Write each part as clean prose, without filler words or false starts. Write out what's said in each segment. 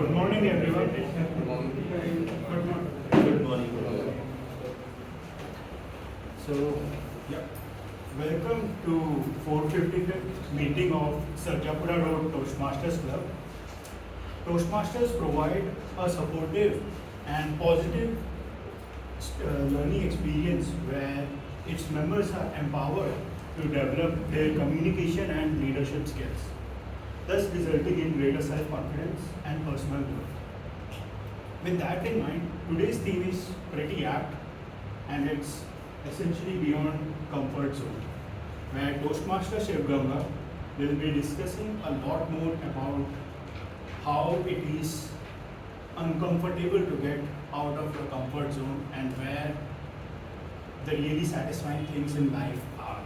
Good morning, everyone. Good morning. Good morning. Good morning. So, yeah, welcome to 455th meeting of Sarjapura Road Toastmasters Club. Toastmasters provide a supportive and positive learning experience where its members are empowered to develop their communication and leadership skills, thus resulting in greater self-confidence and personal growth. With that in mind, today's theme is pretty apt and it's essentially beyond comfort zone, where Toastmaster Shivaganga will be discussing a lot more about how it is uncomfortable to get out of your comfort zone and where the really satisfying things in life are.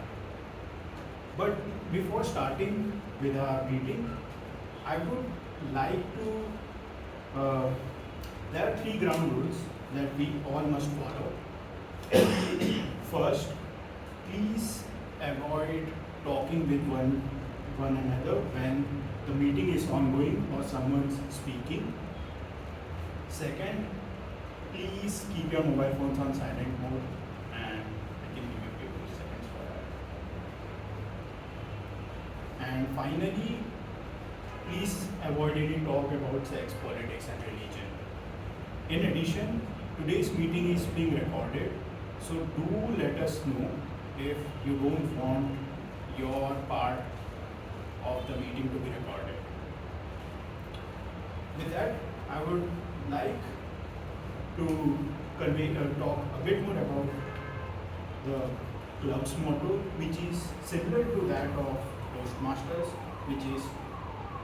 But before starting with our meeting, I would like to, there are 3 ground rules that we all must follow. First, please avoid talking with one another when the meeting is ongoing or someone's speaking. Second, please keep your mobile phones on silent mode, and I can give you a few seconds for that. And finally, please avoid any talk about sex, politics and religion. In addition, today's meeting is being recorded, so do let us know if you don't want your part of the meeting to be recorded. With that, I would like to talk a bit more about the club's motto, which is similar to that of Toastmasters, which is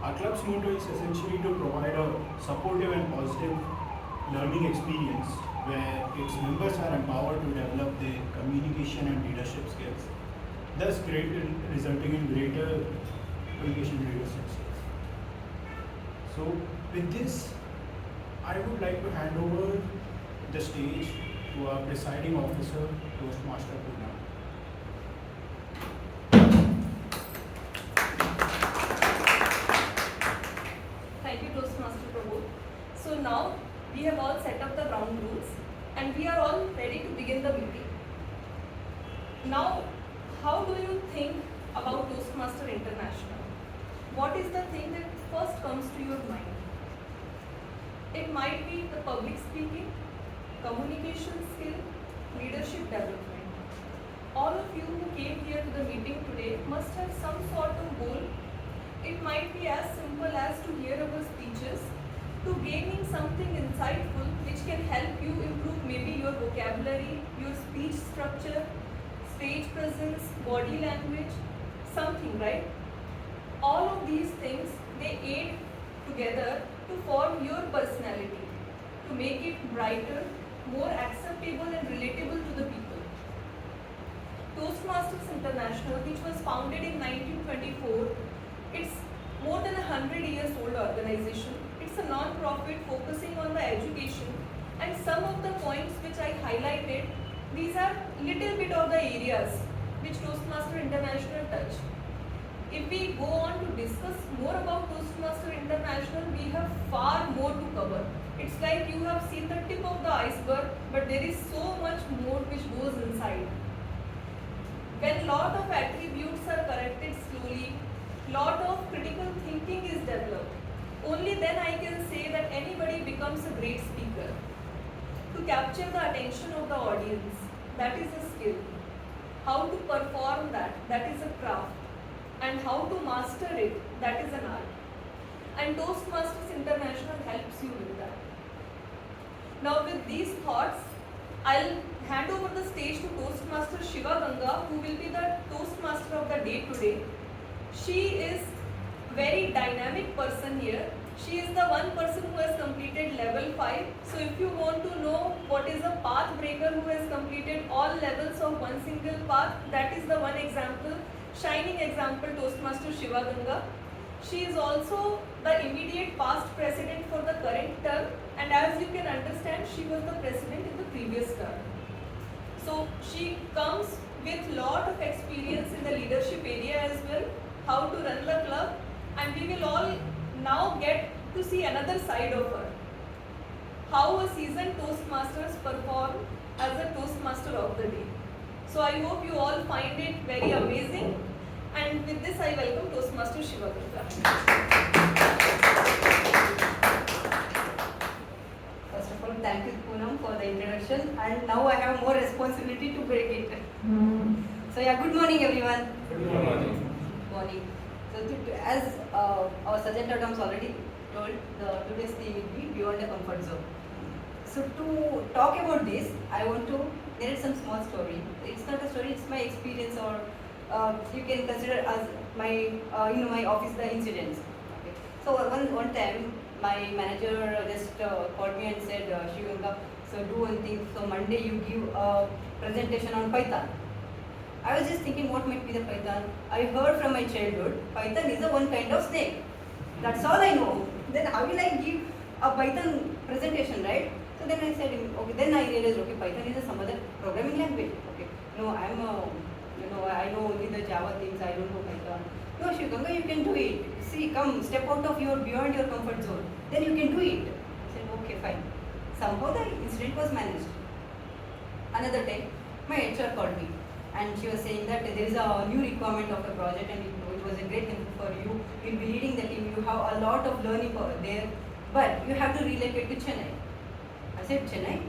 our club's motto is essentially to provide a supportive and positive learning experience where its members are empowered to develop their communication and leadership skills, thus resulting in greater communication and leadership skills. So with this, I would like to hand over the stage to our presiding officer, Toastmaster Kundan. Thank you, Toastmaster Prabhu. So now we have all set up the ground rules and we are all ready to begin the meeting. Now, how do you think about Toastmaster International? What is the thing that first comes to your mind? It might be the public speaking, communication skill, leadership development. All of you who came here to the meeting today must have some sort of goal. It might be as simple as to hear our speeches, to gaining something insightful which can help you improve maybe your vocabulary, your speech structure, stage presence, body language, something, right? All of these things, they aid together to form your personality, to make it brighter, more acceptable and relatable to the people. Toastmasters International, which was founded in 1924, it's more than 100 years old organization. It's a non-profit focusing on the education, and some of the points which I highlighted, these are little bit of the areas which Toastmaster International touch. If we go on to discuss more about Toastmaster International, we have far more to cover. It's like you have seen the tip of the iceberg, but there is so much more which goes inside. When lot of attributes are corrected slowly, lot of critical thinking is developed, only then I can say that anybody becomes a great speaker. To capture the attention of the audience, that is a skill. How to perform that is a craft. And how to master it, that is an art. And Toastmasters International helps you with that. Now with these thoughts, I'll hand over the stage to Toastmaster Shivaganga, who will be the Toastmaster of the day today. She is very dynamic person here. She is the one person who has completed level 5. So if you want to know what is a path breaker who has completed all levels of one single path, that is the one example, shining example, Toastmaster Shivaganga. She is also the immediate past president for the current term, and as you can understand, she was the president in the previous term. So she comes with lot of experience in the leadership area as well, how to run the club, and we will all now get to see another side of her. How a seasoned Toastmasters perform as a Toastmaster of the day. So I hope you all find it very amazing. And with this, I welcome Toastmaster Shivaganga. First of all, thank you, Poonam, for the introduction. And now I have more responsibility to break it. So yeah, good morning, everyone. Good morning. Morning. So as our Sergeant Adams already told, today's theme will be beyond the comfort zone. So to talk about this, I want to narrate some small story. It's not a story; it's my experience, or you can consider as my my office the incidents. Okay. So one time my manager just called me and said, Shivaganga, so do one thing. So Monday you give a presentation on Python. I was just thinking what might be the Python. I heard from my childhood, Python is a one kind of snake. That's all I know. Then how will I give a Python presentation, right? So then I said, okay, then I realized, okay, Python is some other programming language. Okay, no, I know only the Java things, I don't know Python. No, Shivaganga, you can do it. See, come, step out of beyond your comfort zone. Then you can do it. I said, okay, fine. Somehow the incident was managed. Another time, my HR called me and she was saying that there is a new requirement of the project and it was a great thing for you. You'll be leading the team, you have a lot of learning there, but you have to relocate to Chennai. I said, Chennai?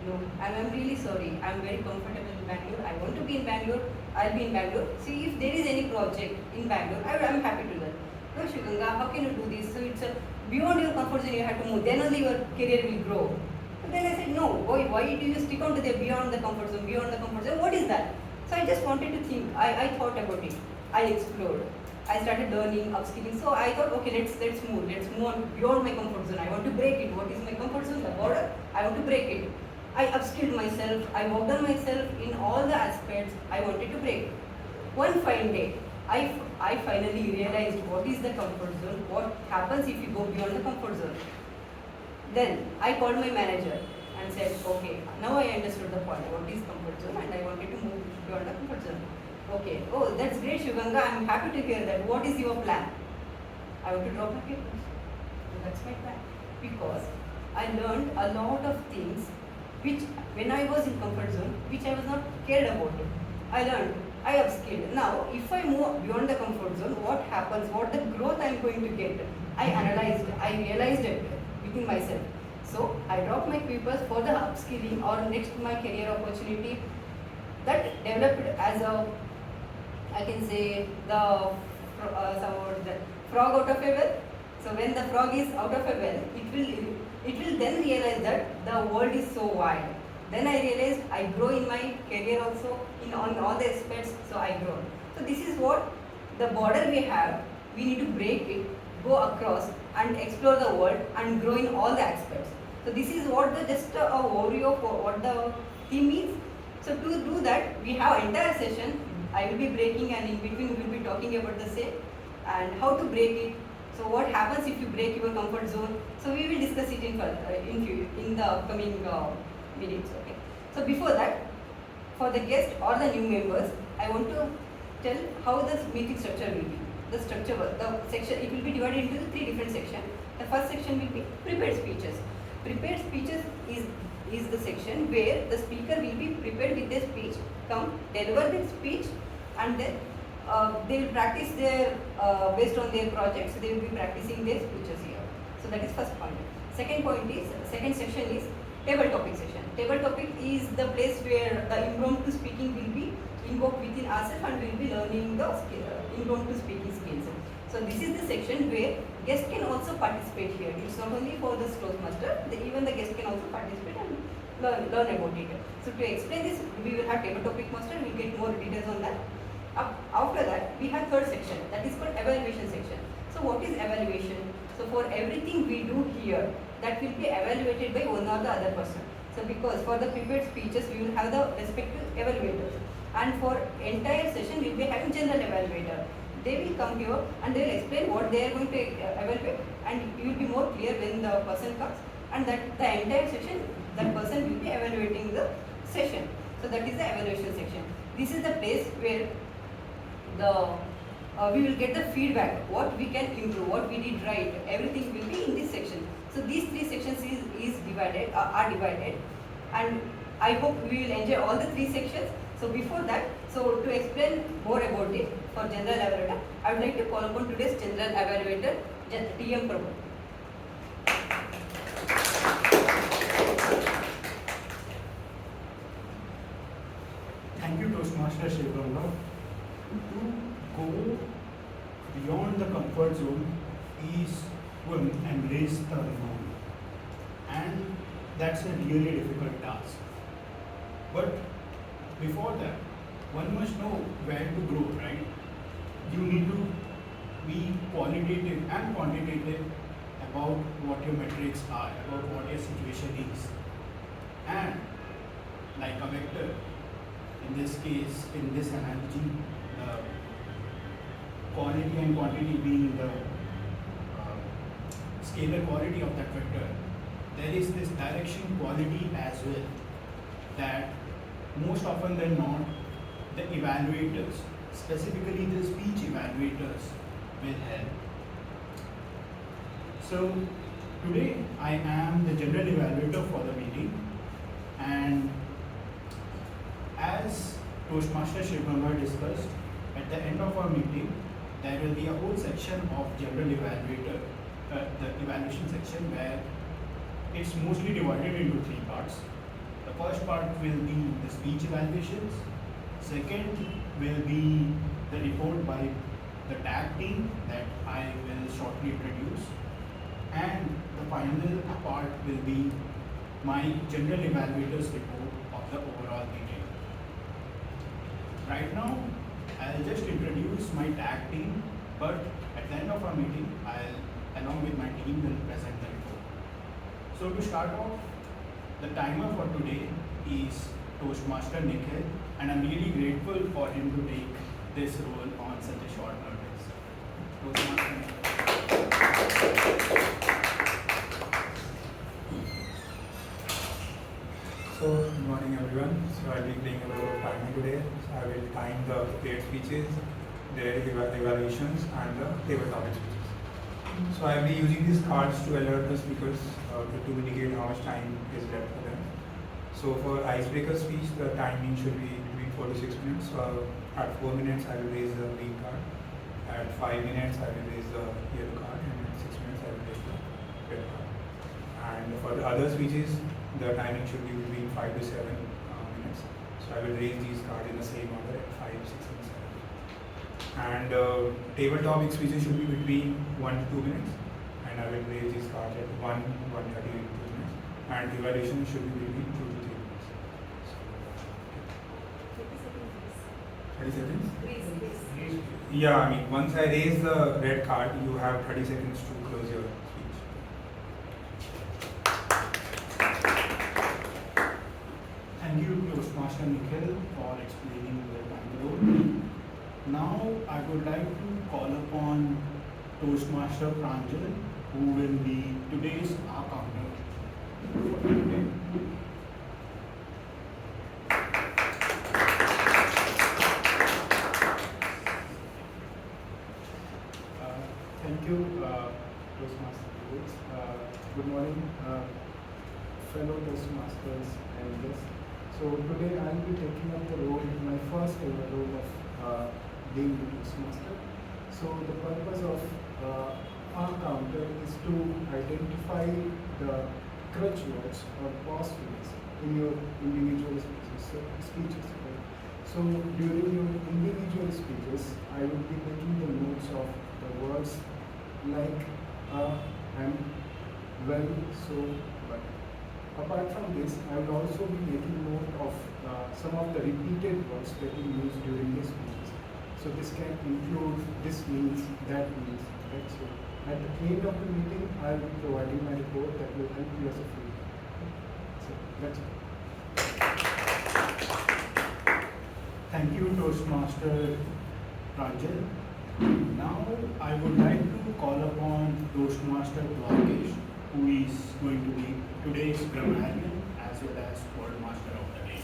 No, I'm really sorry. I'm very comfortable in Bangalore. I want to be in Bangalore. I'll be in Bangalore. See, if there is any project in Bangalore, I'm happy to learn. No, Shivaganga, how can you do this? So it's beyond your comfort zone, you have to move. Then only your career will grow. But then I said, no, why do you stick on to the beyond the comfort zone? Beyond the comfort zone, what is that? So I just wanted to think. I thought about it. I explored. I started learning, upskilling. So I thought, okay, let's move. Let's move on beyond my comfort zone. I want to break it. What is my comfort zone? The border. I want to break it. I upskilled myself. I worked on myself in all the aspects I wanted to break. One fine day, I finally realized what is the comfort zone. What happens if you go beyond the comfort zone? Then I called my manager and said, okay, now I understood the point. What is comfort zone? And I wanted to move beyond the comfort zone. Okay, oh, that's great, Shivaganga. I'm happy to hear that. What is your plan? I want to drop my papers. So that's my plan. Because I learned a lot of things which, when I was in comfort zone, which I was not cared about. I learned, I upskilled. Now, if I move beyond the comfort zone, what happens? What the growth I'm going to get? I analyzed, I realized it within myself. So I dropped my papers for the upskilling or next my career opportunity that developed as a, I can say, the frog out of a well. So when the frog is out of a well, it will then realize that the world is so wide. Then I realized I grow in my career also on all the aspects. So I grow. So this is what the border we have. We need to break it, go across and explore the world and grow in all the aspects. So this is what just a overview of what the theme is. So to do that, we have entire session. I will be breaking and in between we will be talking about the same and how to break it. So what happens if you break your comfort zone? So we will discuss it in the upcoming minutes. Okay. So before that, for the guest or the new members, I want to tell how the meeting structure will be. The structure, the section, it will be divided into 3 different sections. The first section will be prepared speeches. Prepared speeches is the section where the speaker will be prepared with their speech, come deliver their speech, and then they will practice their based on their projects. They will be practicing their speeches here. So that is first point. Second section is table topic section. Table topic is the place where the impromptu speaking will be invoked within ourselves and we will be learning the impromptu speaking skills. So this is the section where guests can also participate here. It's not only for the Toastmaster, even the guest can also participate and learn about it. So to explain this, we will have table topic master. We will get more details on that. After that, we have third section, that is called evaluation section. So what is evaluation? So for everything we do here, that will be evaluated by one or the other person. So because for the prepared speeches, we will have the respective evaluators. And for entire session, we will be having general evaluator. They will come here and they will explain what they are going to evaluate, and you will be more clear when the person comes, and that the entire session, that person will be evaluating the session. So that is the evaluation section. This is the place where the we will get the feedback, what we can improve, what we did right, everything will be in this section. So these three sections is divided, are divided, and I hope we will enjoy all the three sections. So before that, so to explain more about it for general evaluator, I would like to call upon today's general evaluator, TM Kundan. Thank you, Toastmaster Shivaganga. To go beyond the comfort zone is to embrace the unknown, and that's a really difficult task. But before that, one must know where to grow, right? You need to be qualitative and quantitative about what your metrics are, about what your situation is. And like a vector, in this case, in this analogy, quality and quantity being the scalar quality of that vector, there is this direction quality as well, that most often than not, the evaluators, specifically the speech evaluators, will help. So today I am the general evaluator for the meeting, and as Toastmaster Shivaganga discussed, at the end of our meeting, there will be a whole section of general evaluator, the evaluation section, where it's mostly divided into three parts. The first part will be the speech evaluations. Second will be the report by the tag team that I will shortly introduce. And the final part will be my general evaluator's report of the overall meeting. Right now, I'll just introduce my tag team, but at the end of our meeting, along with my team, will present the report. So to start off, the timer for today is Toastmaster Nikhil, and I'm really grateful for him to take this role on such a short notice. Toastmaster Nikhil. So, good morning everyone. So, I'll be playing a role of timer today. So, I will time the prepared speeches, their evaluations, and the tabletop speeches. So, I will be using these cards to alert the speakers to indicate how much time is left for them. So, for icebreaker speech, the timing should be between 4 to 6 minutes. So, at 4 minutes, I will raise the green card. At 5 minutes, I will raise the yellow card, and at 6 minutes, I will raise the red card. And for the other speeches, the timing should be between 5 to 7 minutes. So I will raise these cards in the same order at 5, 6, and 7. And tabletop speeches should be between 1 to 2 minutes. And I will raise these cards at 1, 1:30, and 2 minutes. And evaluation should be between 2 to 3 minutes. So, 30 seconds? Please. Yeah, I mean, once I raise the red card, you have 30 seconds to close your speech. Thank you, Toastmaster Nikhil, for explaining the time role. Now, I would like to call upon Toastmaster Pranjal, who will be today's counter for today. Thank you, Toastmaster Rakesh. Good morning, fellow Toastmasters and guests. So today I will be taking up the role, my first ever role of being the Toastmaster. So the purpose of our counter is to identify the crutch words or pause words in your individual speeches. Right? So during your individual speeches, I will be making the notes of the words like and well, so, but. Apart from this, I will also be making note of some of the repeated words that you use during your speeches. So this can include this means, that means, right? So at the end of the meeting, I will be providing my report that will help you as a feedback. So that's it. Thank you, Toastmaster Pranjal. Now, I would like to call upon Toastmaster Rakesh, who is going to be today's grammarian as well as World Master of the Day.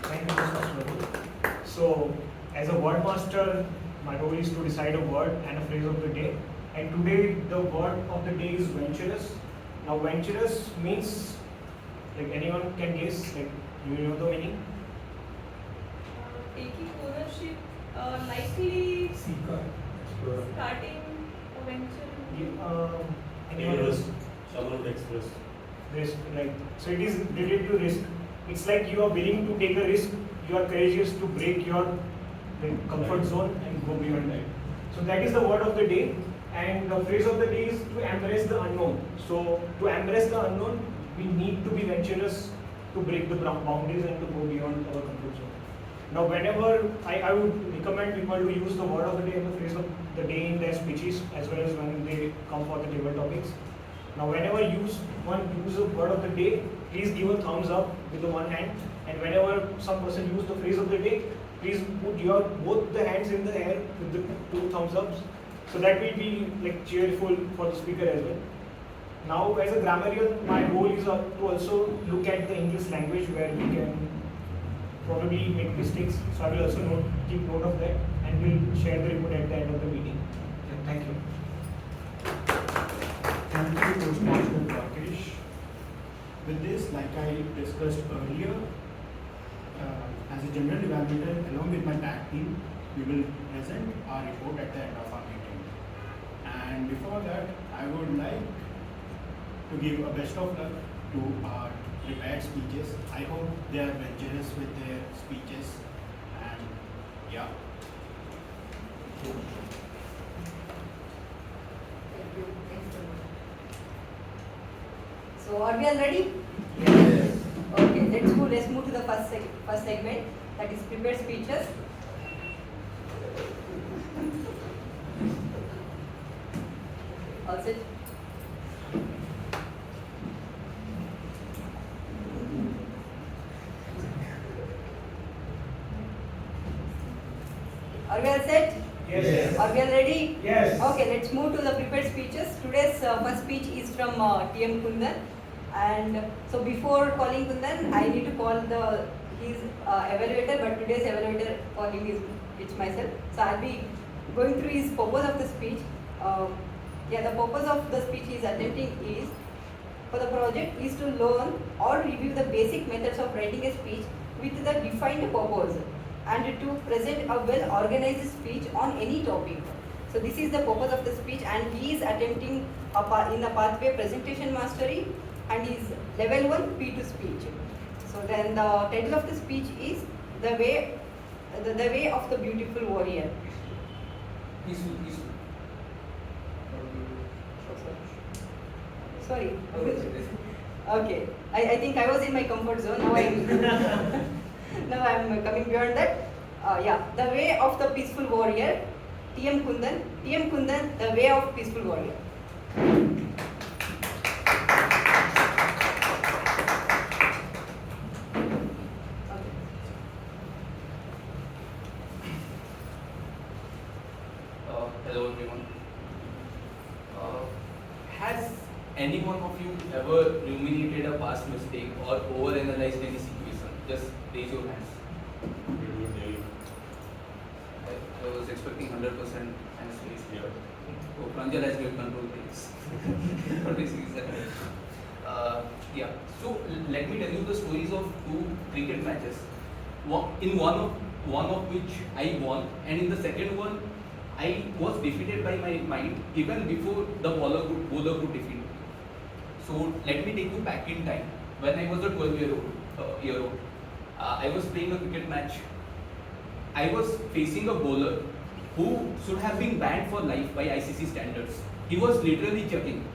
Thank you, Mr. Rakesh. So, as a word master, my role is to decide a word and a phrase of the day. And today, the word of the day is venturous. Now, venturous means, like anyone can guess, like you know the meaning? Taking ownership, likely Seeker, explorer. starting a venture. Anyone Risk. else? Someone would express. Risk, right? So it is related to risk. It's like you are willing to take a risk. You are courageous to break your comfort zone and go beyond that. So that is the word of the day. And the phrase of the day is to embrace the unknown. So to embrace the unknown, we need to be venturous to break the boundaries and to go beyond our comfort zone. Now, whenever I would recommend people to use the word of the day and the phrase of the day in their speeches as well as when they come for the table topics. Now, whenever one use a word of the day, please give a thumbs up with the one hand. And whenever some person use the phrase of the day, please put your both the hands in the air with the two thumbs ups. So that will be like cheerful for the speaker as well. Now, as a grammarian, my role is to also look at the English language where we can probably make mistakes. So I will also keep note of that and we'll share the report at the end of the meeting. Yeah, thank you. Thank you, Toastmaster Rakesh. With this, like I discussed earlier, as a general evaluator, along with my tag team, we will present our report at the end of our meeting. And before that, I would like to give a best of luck to our prepared speeches. I hope they are venturous with their speeches. And yeah. Thank you. Thanks so much. So are we all ready? Yes. Okay, let's move to the first segment, that is prepared speeches. All set? Are we all set? Yes. Are we all ready? Yes. Okay, let's move to the prepared speeches. Today's first speech is from TM Kundan. And so before calling Kundan, I need to call his evaluator, but today's evaluator calling is it's myself. So I'll be going through his purpose of the speech. The purpose of the speech he's attempting is, for the project, is to learn or review the basic methods of writing a speech with the defined purpose and to present a well-organized speech on any topic. So this is the purpose of the speech, and he is attempting in a pathway presentation mastery and is level 1 P2 speech. So then the title of the speech is the way of the beautiful warrior. Peaceful. Sorry. Okay. I think I was in my comfort zone. Now I'm coming beyond that. The way of the peaceful warrior. TM Kundan. TM Kundan, the way of peaceful warrior. Hello everyone. Has any one of you ever ruminated a past mistake or overanalyzed any situation? Just raise your hands. I was expecting 100% hands raised. Yeah. So Pranjal has great control things. What is it? So let me tell you the stories of 2 cricket matches. In one of which I won, and in the second one I was defeated by my mind even before the bowler could defeat me. So let me take you back in time. When I was a 12-year-old, I was playing a cricket match. I was facing a bowler who should have been banned for life by ICC standards. He was literally chucking.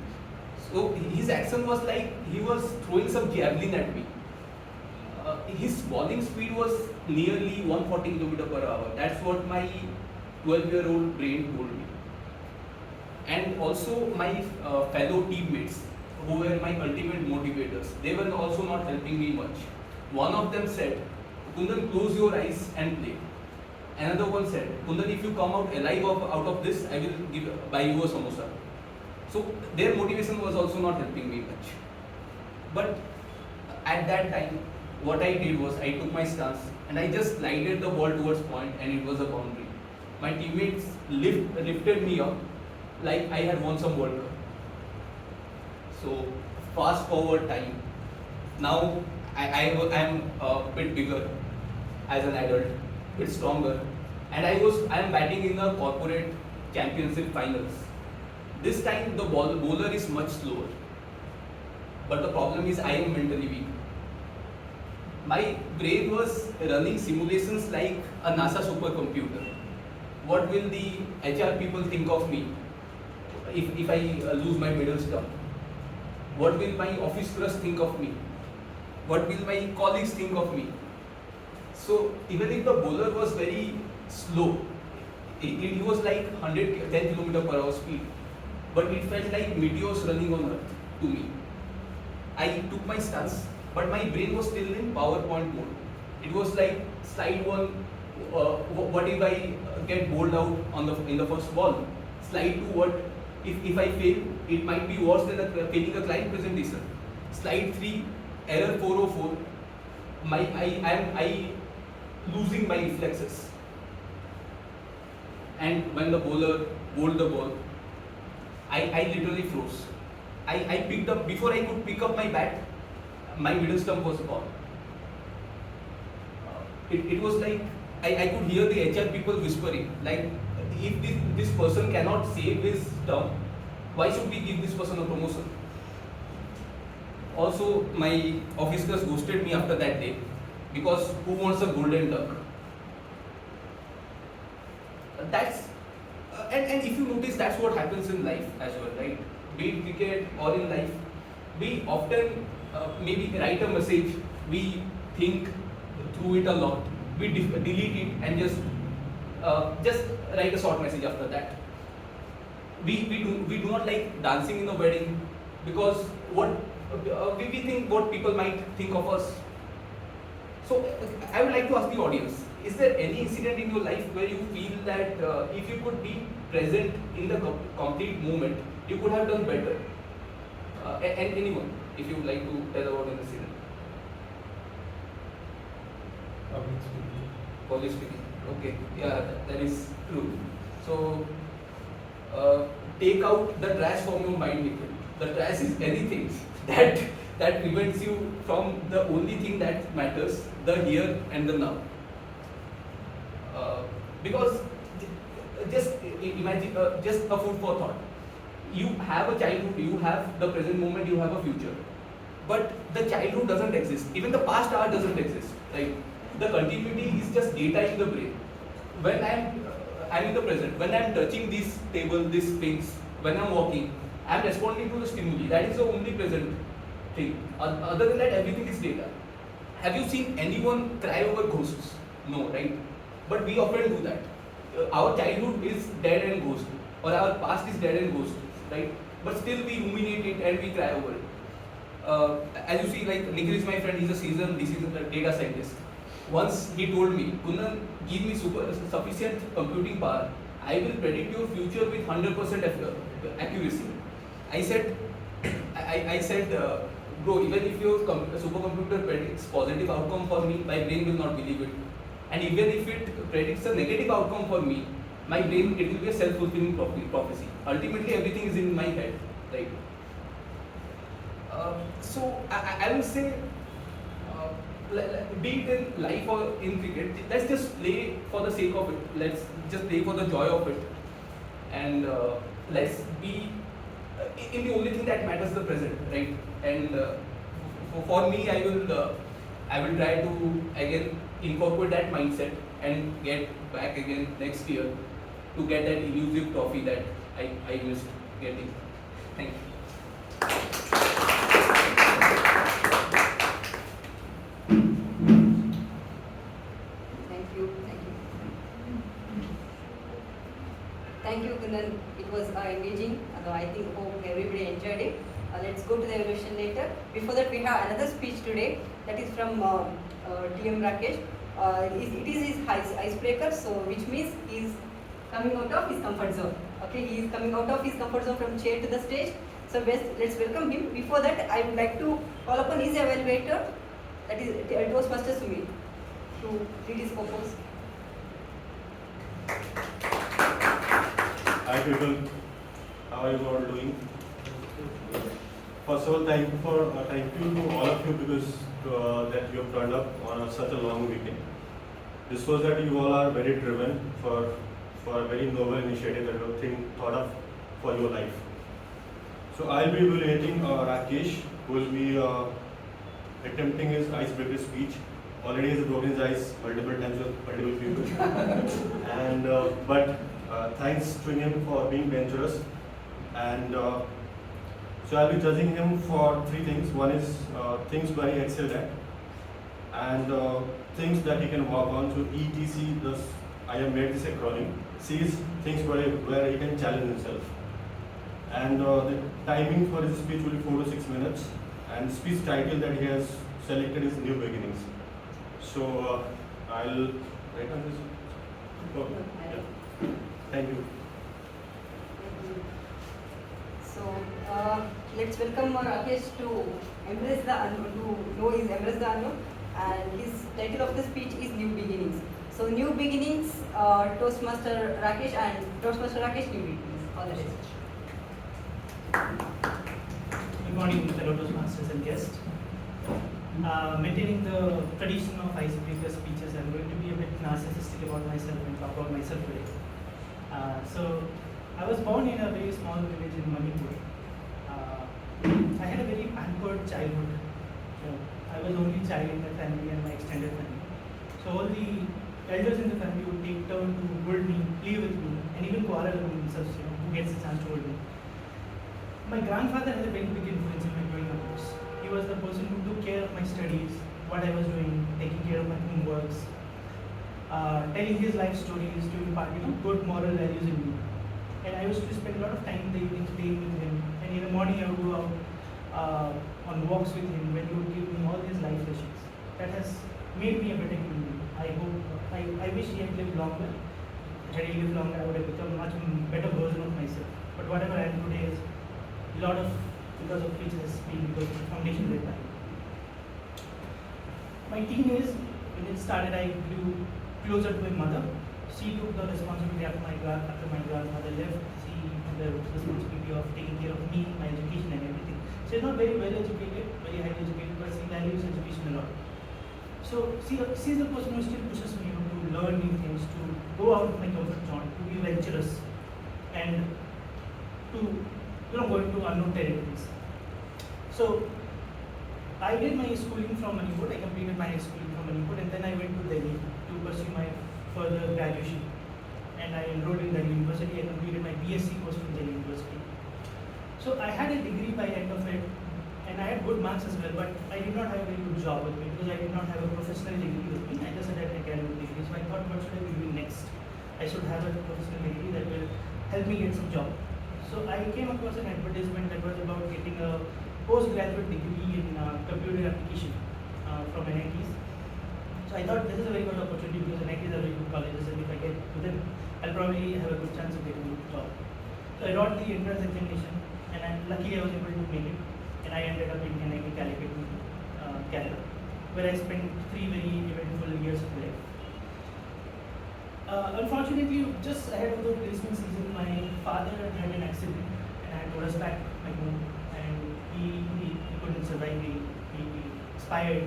So his action was like he was throwing some javelin at me. His bowling speed was nearly 140 km/h. That's what my 12-year-old brain told me. And also my fellow teammates, who were my ultimate motivators, they were also not helping me much. One of them said, Kundan, close your eyes and play. Another one said, Kundan, if you come out alive out of this, I will buy you a samosa. So their motivation was also not helping me much. But at that time, what I did was I took my stance and I just slided the ball towards point, and it was a boundary. My teammates lifted me up like I had won some World Cup. So fast forward time. Now I am a bit bigger as an adult, bit stronger, and I am batting in the corporate championship finals. This time the bowler is much slower, but the problem is I am mentally weak. My brain was running simulations like a NASA supercomputer. What will the HR people think of me if I lose my middle stump? What will my office crush think of me? What will my colleagues think of me? So even if the bowler was very slow, it was like 110 km/h speed, but it felt like meteors running on earth to me. I took my stance, but my brain was still in PowerPoint mode. It was like slide one, what if I get bowled out in the first ball? Slide two, what if I fail? It might be worse than failing a client presentation. Slide 3, error 404. I losing my reflexes. And when the bowler bowled the ball, I literally froze. I picked up, before I could pick up my bat, my middle stump was gone. It was like, I could hear the HR people whispering, like, if this person cannot save his stump, why should we give this person a promotion? Also, my officers ghosted me after that day, because who wants a golden duck? And if you notice, that's what happens in life as well, right? Be it cricket or in life, we often maybe write a message, we think through it a lot, we delete it and just write a short message after that. We do not like dancing in a wedding because we think what people might think of us. So I would like to ask the audience, is there any incident in your life where you feel that if you could be present in the complete moment, you could have done better? And anyone, if you would like to tell about an incident. Public speaking. Okay, yeah, that is true. So take out the trash from your mind, Nikhil. The trash is anything that prevents you from the only thing that matters, the here and the now. Because just imagine, just a food for thought. You have a childhood, you have the present moment, you have a future. But the childhood doesn't exist. Even the past hour doesn't exist. Right? The continuity is just data in the brain. When I'm in the present, when I'm touching this table, this things, when I'm walking, I'm responding to the stimuli. That is the only present thing. Other than that, everything is data. Have you seen anyone cry over ghosts? No, right? But we often do that. Our childhood is dead and ghost, or our past is dead and ghost, right? But still we ruminate it and we cry over it. As you see, like Nikhil is my friend, he's a seasoned data scientist. Once he told me, Kundan, give me sufficient computing power, I will predict your future with 100% accuracy. I said, bro, even if your supercomputer predicts positive outcome for me, my brain will not believe it. And even if it predicts a negative outcome for me, my brain, it will be a self-fulfilling prophecy. Ultimately, everything is in my head, right? So I will say, be it in life or in cricket, let's just play for the sake of it. Let's just play for the joy of it, and let's be in the only thing that matters, the present, right? And for me, I will try to again incorporate that mindset and get back again next year to get that elusive trophy that I missed getting. Thank you. Thank you, Kundan. It was engaging. I hope everybody enjoyed it. Let's go to the evaluation later. Before that, we have another speech today. That is from TM Rakesh. It is his icebreaker, so which means he is coming out of his comfort zone. Okay, he is coming out of his comfort zone from chair to the stage. So let's welcome him. Before that, I would like to call upon his evaluator. That is Toastmasters Sumit. to read his purpose. Hi people, how are you all doing? First of all, thank you to all of you because that you have turned up on such a long weekend. This shows that you all are very driven for a very noble initiative that you have thought of for your life. So I'll be evaluating Rakesh, who will be attempting his icebreaker speech. Already he has broken his ice multiple times with multiple people. And but thanks to him for being dangerous. And so I'll be judging him for three things. One is things where he excelled at, and things that he can work on. So ETC, thus I have made this acronym. C is things where he can challenge himself. And the timing for his speech will be 4 to 6 minutes. And speech title that he has selected is New Beginnings. So I'll write on this. Okay. Yeah. Thank you. So let's welcome Rakesh to embrace the unknown, to know his embrace the unknown, and his title of the speech is New Beginnings. So New Beginnings, Toastmaster Rakesh and Toastmaster Rakesh, New Beginnings. All the best. Good morning, fellow Toastmasters and guests. Maintaining the tradition of icebreaker speeches, I'm going to be a bit narcissistic about myself and talk about myself today. So, I was born in a very small village in Manipur. I had a very pampered childhood. I was only child in the family and my extended family. So all the elders in the family would take turn to hold me, play with me, and even quarrel among themselves, who gets a chance to hold me. My grandfather had a very big influence in my growing up years. He was the person who took care of my studies, what I was doing, taking care of my homeworks, telling his life stories to impart good moral values in me. And I used to spend a lot of time in the evenings playing with him. And in the morning I would go out on walks with him when he would give me all his life lessons. That has made me a better human being. I wish he had lived longer. Had he lived longer, I would have become a much better version of myself. But whatever I am today is a lot of because of which has been because of the foundation laid by him. My teen years, when it started, I grew closer to my mother. She took the responsibility after my grandmother left. She had the responsibility of taking care of me, my education and everything. She's not very well educated, very highly educated, but she values education a lot. So she's the person who still pushes me to learn new things, to go out of my comfort zone, to be venturous, and to go into unknown territories. So I did my schooling from Manipur. I completed my schooling from Manipur, and then I went to Delhi to pursue my further graduation. And I enrolled in Delhi University. I completed my BSc course from Delhi University. So I had a degree by the end of it, and I had good marks as well, but I did not have a very good job with me because I did not have a professional degree with me. I just had an academic degree. So I thought, what should I be doing next? I should have a professional degree that will help me get some job. So I came across an advertisement that was about getting a postgraduate degree in computer application from NITs. So I thought this is a very good opportunity because NITs are very good colleges, and if I get to them, I'll probably have a good chance of getting a job. So I wrote the entrance examination, and luckily I was able to make it, and I ended up in NIT Calicut, Kerala, where I spent 3 very eventful years of life. Unfortunately, just ahead of the placement season, my father had an accident, and I had to rush back my home, and he couldn't survive. He expired,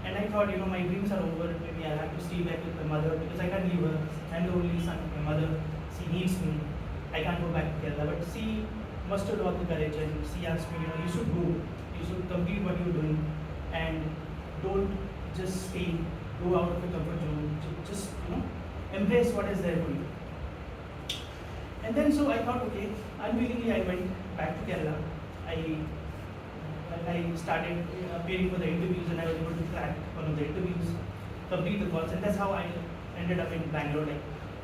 and I thought, my dreams are over. Maybe I'll have to stay back with my mother because I can't leave her. I'm the only son of my mother. She needs me. I can't go back to Kerala. But she mustered all the courage, and she asked me, you should go. You should complete what you're doing, and don't just stay. Go out of your comfort zone. Just embrace what is there for you. And then so I thought, okay, unwillingly I went back to Kerala. I started appearing for the interviews, and I was able to crack one of the interviews, complete the calls, and that's how I ended up in Bangalore, like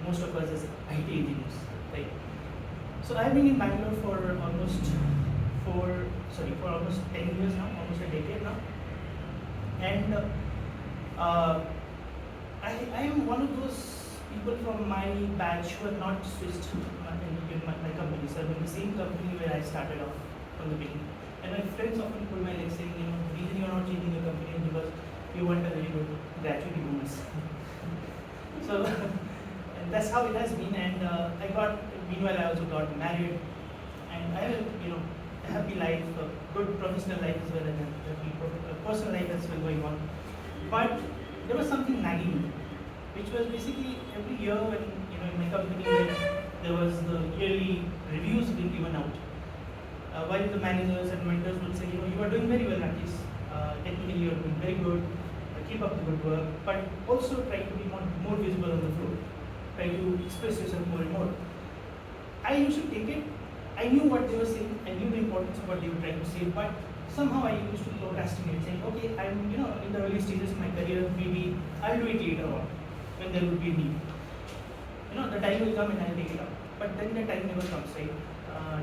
most of us as IT engineers, right? So I've been in Bangalore for almost 10 years now, almost a decade now, and I am one of those people from my batch who have not switched in my company. So I'm in the same company where I started off from the beginning. And my friends often pull my leg saying, the reason you're not changing your company is because you want a very good gratuity bonus. So, and that's how it has been. And meanwhile, I also got married, and I have a happy life, a good professional life as well, and a happy personal life as well going on. But there was something nagging, which was basically every year when in my company there was the yearly reviews being given out. While the managers and mentors would say, you are doing very well, Rakesh. Technically, you are doing very good. Keep up the good work, but also try to be more visible on the floor. Try to express yourself more and more. I used to take it. I knew what they were saying. I knew the importance of what they were trying to say, but somehow I used to procrastinate, saying, okay, I'm in the early stages of my career. Maybe I'll do it later on when there will be a need. The time will come and I'll take it up. But then the time never comes, right?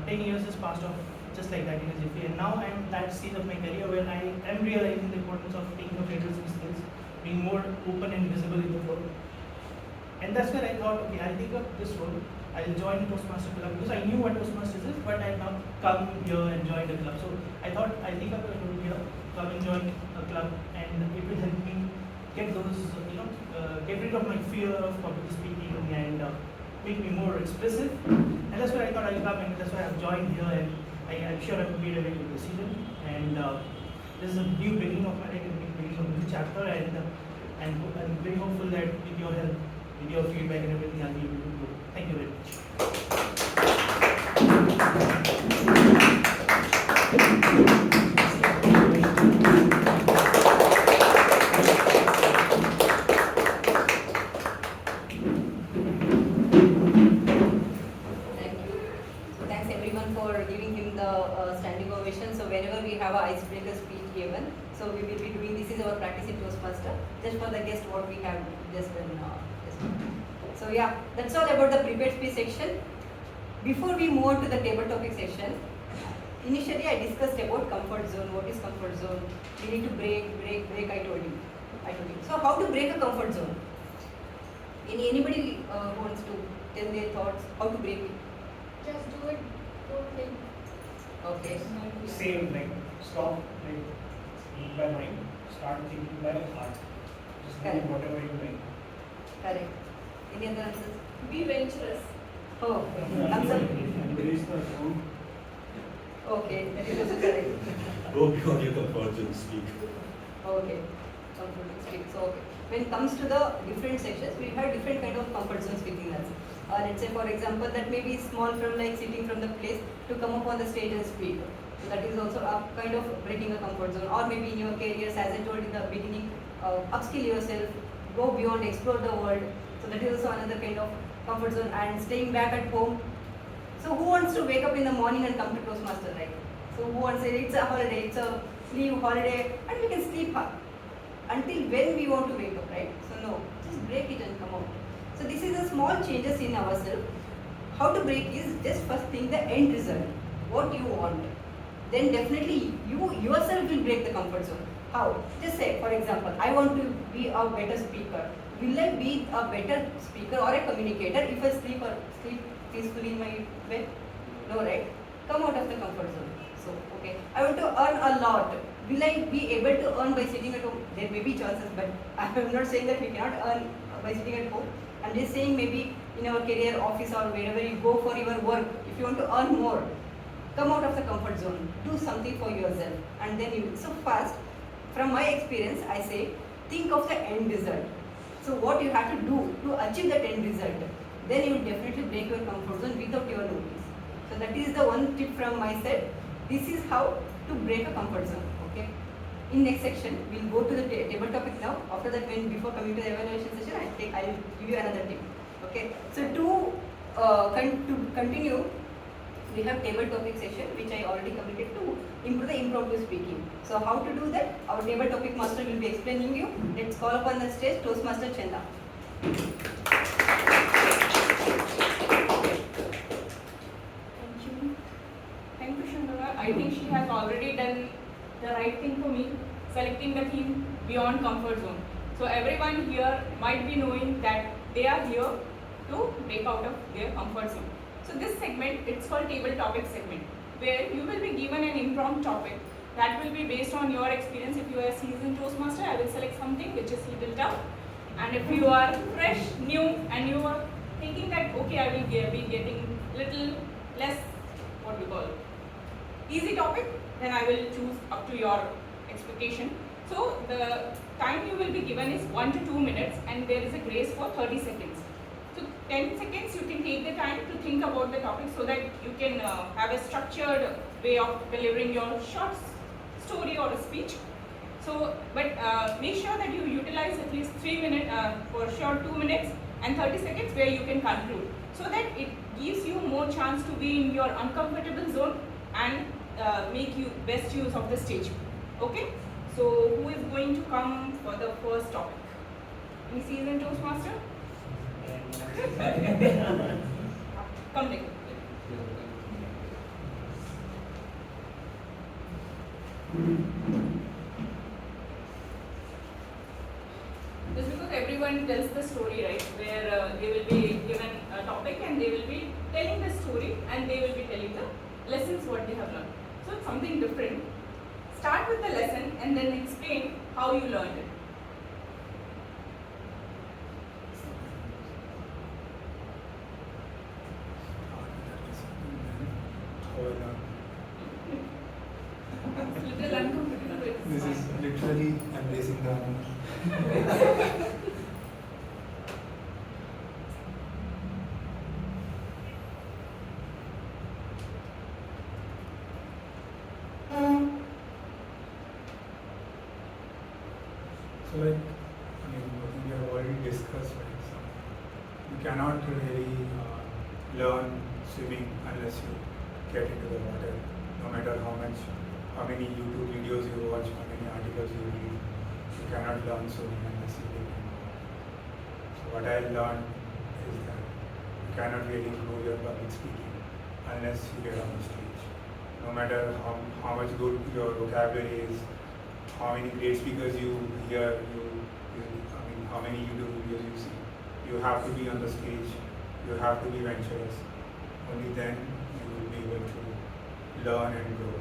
10 years has passed off just like that in a jiffy, and now I'm at that stage of my career where I am realizing the importance of taking up leadership skills, being more open and visible in the floor. And that's where I thought, okay, I'll take up this role. I'll join Toastmasters club because I knew what Toastmasters is, but I've now come here and joined the club. So I thought I'll take up a role here, come and join a club, and it will help me get those, get rid of my fear of public speaking and make me more expressive. And that's where I thought I'll come, and that's why I've joined here, and I'm sure I've made a very good decision. And this is a new beginning of my life, a new beginning of a new chapter, and I'm very hopeful that with your help, with your feedback and everything, I'll be able to grow. Thank you very Thanks everyone for giving him the standing ovation. So whenever we have an icebreaker speech given, so we will be doing, this is our practice in Toastmaster, just for the guest what we have just done. So yeah, that's all about the prepared speech section. Before we move on to the table topic section, initially I discussed about comfort zone. What is comfort zone? We need to break, I told you. So how to break a comfort zone? Anybody wants to tell their thoughts, how to break it? Just do it, don't think. Okay. Same, like stop, like think by mind, start thinking by heart. Just do Correct. whatever you like. Correct. Any other answers? Be venturous. Oh, answer. Embrace the zone. Okay, that is also correct. Go beyond your comfort zone, speak. Okay, comfort zone speak. So okay. When it comes to the different sections, we have different kind of comfort zones within us. Let's say for example that may be small from like sitting from the place to come up on the stage and speak. So that is also a kind of breaking a comfort zone. Or maybe in your careers, as I told in the beginning, upskill yourself, go beyond, explore the world. So that is also another kind of comfort zone. And staying back at home. So who wants to wake up in the morning and come to Toastmasters, right? So who wants to say it's a holiday, it's a leave holiday, and we can sleep until when we want to wake up, right? So no, just break it and come out. So this is a small changes in ourselves. How to break is just first think the end result, what you want. Then definitely you yourself will break the comfort zone. How? Just say, for example, I want to be a better speaker. Will I be a better speaker or a communicator if I sleep peacefully in my bed? No, right? Come out of the comfort zone. So, okay, I want to earn a lot. Will I be able to earn by sitting at home? There may be chances, but I am not saying that we cannot earn by sitting at home. I'm just saying maybe in our career, office or wherever you go for your work, if you want to earn more, come out of the comfort zone. Do something for yourself. And then you, so first, from my experience, I say, think of the end result. So what you have to do to achieve that end result, then you will definitely break your comfort zone without your notice. So that is the one tip from my side. This is how to break a comfort zone. Okay. In next section, we'll go to the table topic now. After that, before coming to the evaluation session, I'll give you another tip. Okay. So to continue, we have table topic session, which I already completed, to improve the impromptu speaking. So how to do that? Our table topic master will be explaining you. Let's call upon the stage Toastmaster Chanda. Thank you, Shivaganga. I think she has already done the right thing for me, selecting the theme beyond comfort zone. So everyone here might be knowing that they are here to break out of their comfort zone. So this segment, it's called table topic segment, where you will be given an impromptu topic That will be based on your experience. If you are a seasoned Toastmaster, I will select something which is little tough. And if you are fresh, new, and you are thinking that, okay, I will be getting little less, what we call, easy topic, then I will choose up to your expectation. So the time you will be given is 1 to 2 minutes, and there is a grace for 30 seconds. So 10 seconds you can take the time to think about the topic so that you can have a structured way of delivering your short story or a speech. So, but make sure that you utilize at least 3 minutes for sure 2 minutes and 30 seconds where you can conclude, so that it gives you more chance to be in your uncomfortable zone and make you best use of the stage. Okay? So, who is going to come for the first topic? Any seasoned Toastmaster? Come Nick. Just because everyone tells the story, right, where they will be given a topic and they will be telling the story and they will be telling the lessons what they have learned. So it's something different. Start with the lesson and then explain how you learned it. It's little uncomfortable. It's This is fine. literally embracing the unknown. So like, I mean, what we have already discussed, right? So you cannot really learn swimming unless you get into the water. No matter how many YouTube videos you watch, how many articles you read, you cannot learn swimming unless you get into the water. So what I learned is that you cannot really improve your public speaking unless you get on the stage. No matter how much good your vocabulary is, how many great speakers you hear, how many YouTube videos you see, you have to be on the stage, you have to be venturous. Only then you will be able to learn and grow.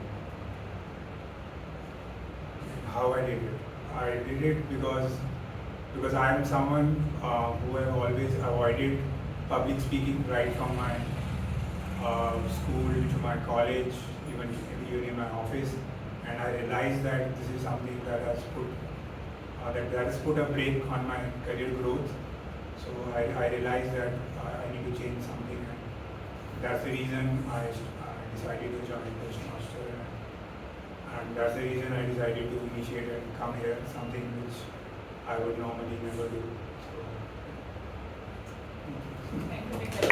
How I did it? I did it because I am someone who have always avoided public speaking right from my school to my college, even in my office. And I realized that this is something that has put a brake on my career growth. So I realized that I need to change something, and that's the reason I decided to join Toastmasters, and that's the reason I decided to initiate and come here, something which I would normally never do. Thank you, Nikhil.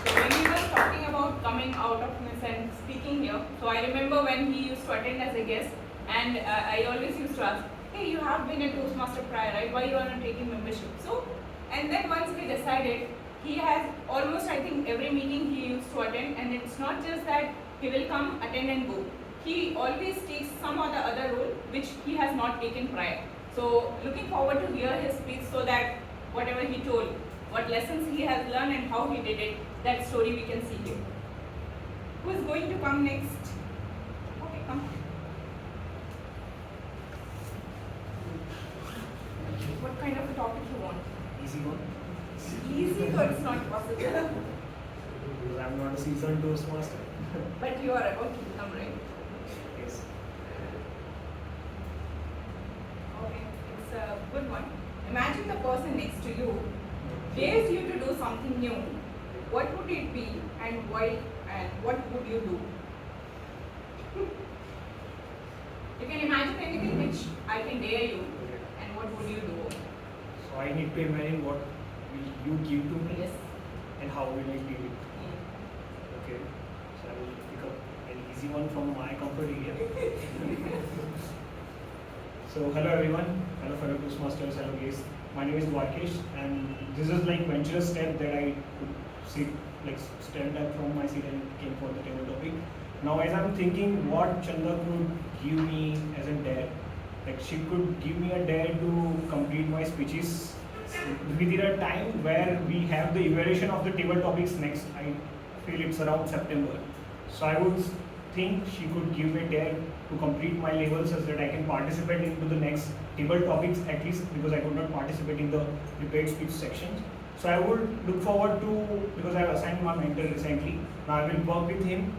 So when he was talking about coming out of this and speaking here, so I remember when he used to attend as a guest, and I always used to ask, hey, you have been a Toastmaster prior, right? Why you are not taking membership? So, and then once we decided, he has almost, I think, every meeting he used to attend, and it's not just that he will come, attend and go. He always takes some or the other role which he has not taken prior. So, looking forward to hear his speech so that whatever he told, what lessons he has learned and how he did it, that story we can see here. Who is going to come next? Okay, come. What kind of a topic you want? Easy one. Easy, but it's not possible. Because I'm not a seasoned Toastmaster. But you are about to become, right? Yes. Okay, it's a good one. Imagine the person next to you dares you to do something new. What would it be and why, and what would you do? You can imagine anything which I can dare you, and what would you do? So I need to imagine what will you give to me Yes. and how will I give it. Mm. Okay. So I will pick up an easy one from my comfort area. So hello everyone, hello fellow Toastmasters, hello guests. My name is Rakesh, and this is like venturous step that I could stand up from my seat and came for the table topic. Now as I'm thinking what Chanda could give me as a dare, like she could give me a dare to complete my speeches within a time where we have the evaluation of the table topics next. I feel it's around September. So I would think she could give a dare to complete my level such that I can participate into the next table topics at least, because I could not participate in the prepared speech sections. So I would look forward to, because I have assigned my mentor recently, now I will work with him,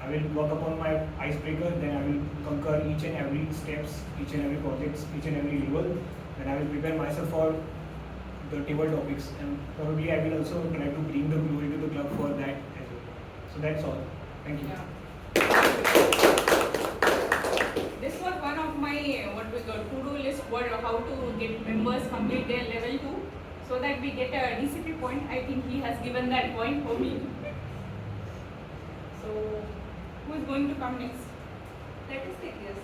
I will work upon my icebreaker, then I will conquer each and every steps, each and every projects, each and every level, then I will prepare myself for the table topics, and probably I will also try to bring the glory to the club for that as well. So that's all. Thank you. Yeah. This was one of my to-do list, how to get members complete their level 2, so that we get a DCP point. I think he has given that point for me. So who is going to come next? Let us take this.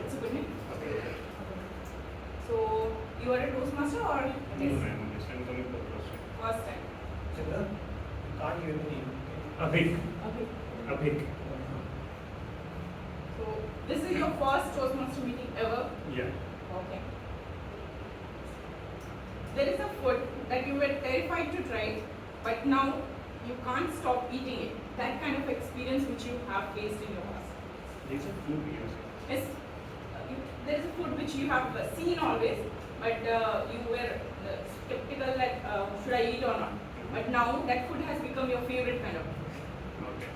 It's a good name. So you are a Toastmaster or first time? Chandra, can't hear the name. Abhik. Okay. So this is your first Toastmaster meeting ever? Yeah. Okay. There is a food that you were terrified to try, but now you can't stop eating it. That kind of experience which you have faced in your past. There's a food here. Yes, there is a food which you have seen always, but you were skeptical that should I eat or not. But now that food has become your favorite kind of food. Okay.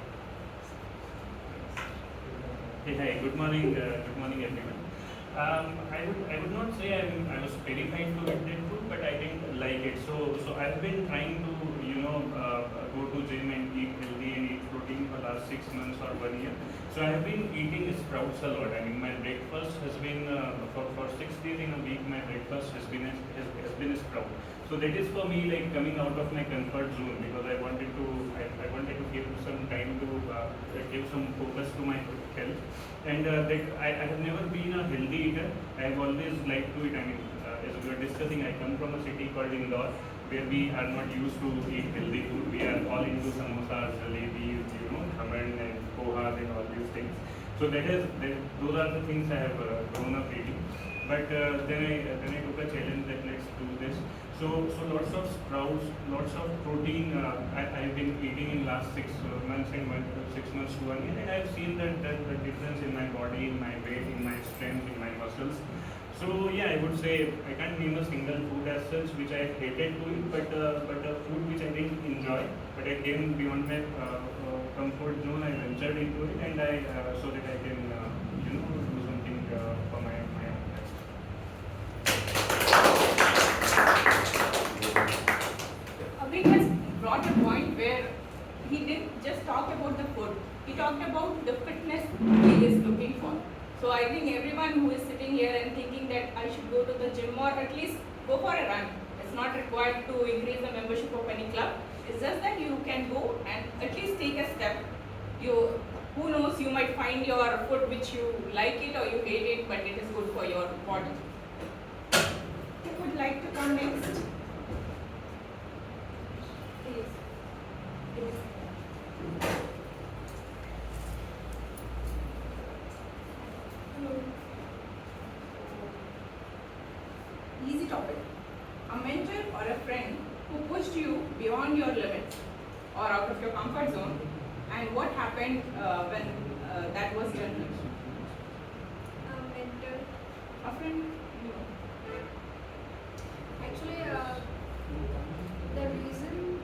Hey, hi. Good morning. Good morning, everyone. I would not say I was terrified to eat that food, but I didn't like it. So I've been trying to go to gym and eat healthy and eat protein for last 6 months or 1 year. So I have been eating sprouts a lot. I mean, my breakfast has been for 6 days in a week. My breakfast has been a sprout. So that is for me like coming out of my comfort zone, because I wanted to give some time to give some focus to my health. And that I have never been a healthy eater. I have always liked to eat. I mean, as we were discussing, I come from a city called Indore, where we are not used to eat healthy food. We are all into samosas, jalebis, khaman and pohas and all these things. So those are the things I have grown up eating. But then I took a challenge that let's do this. So lots of sprouts, lots of protein I have been eating in last 6 months and 6 months to 1 year, and I have seen that the difference in my body, in my weight, in my strength, in my muscles. So yeah, I would say I can't name a single food as such which I hated to eat, but a food which I didn't enjoy, but I came beyond my comfort zone. I ventured into it, and I so that I can do something for my own life. Abhik has brought a point where he didn't just talk about the food, he talked about the fitness he is looking for. So I think everyone who is sitting here and thinking that I should go to the gym or at least go for a run, it's not required to increase the membership of any club. It's just that you can go and at least take a step. Who knows, you might find your food which you like it or you hate it, but it is good for your body. Who would like to come next? Please. Easy topic. A mentor or a friend who pushed you beyond your limits or out of your comfort zone, and what happened when that was done? Mentor. A friend? Actually, the reason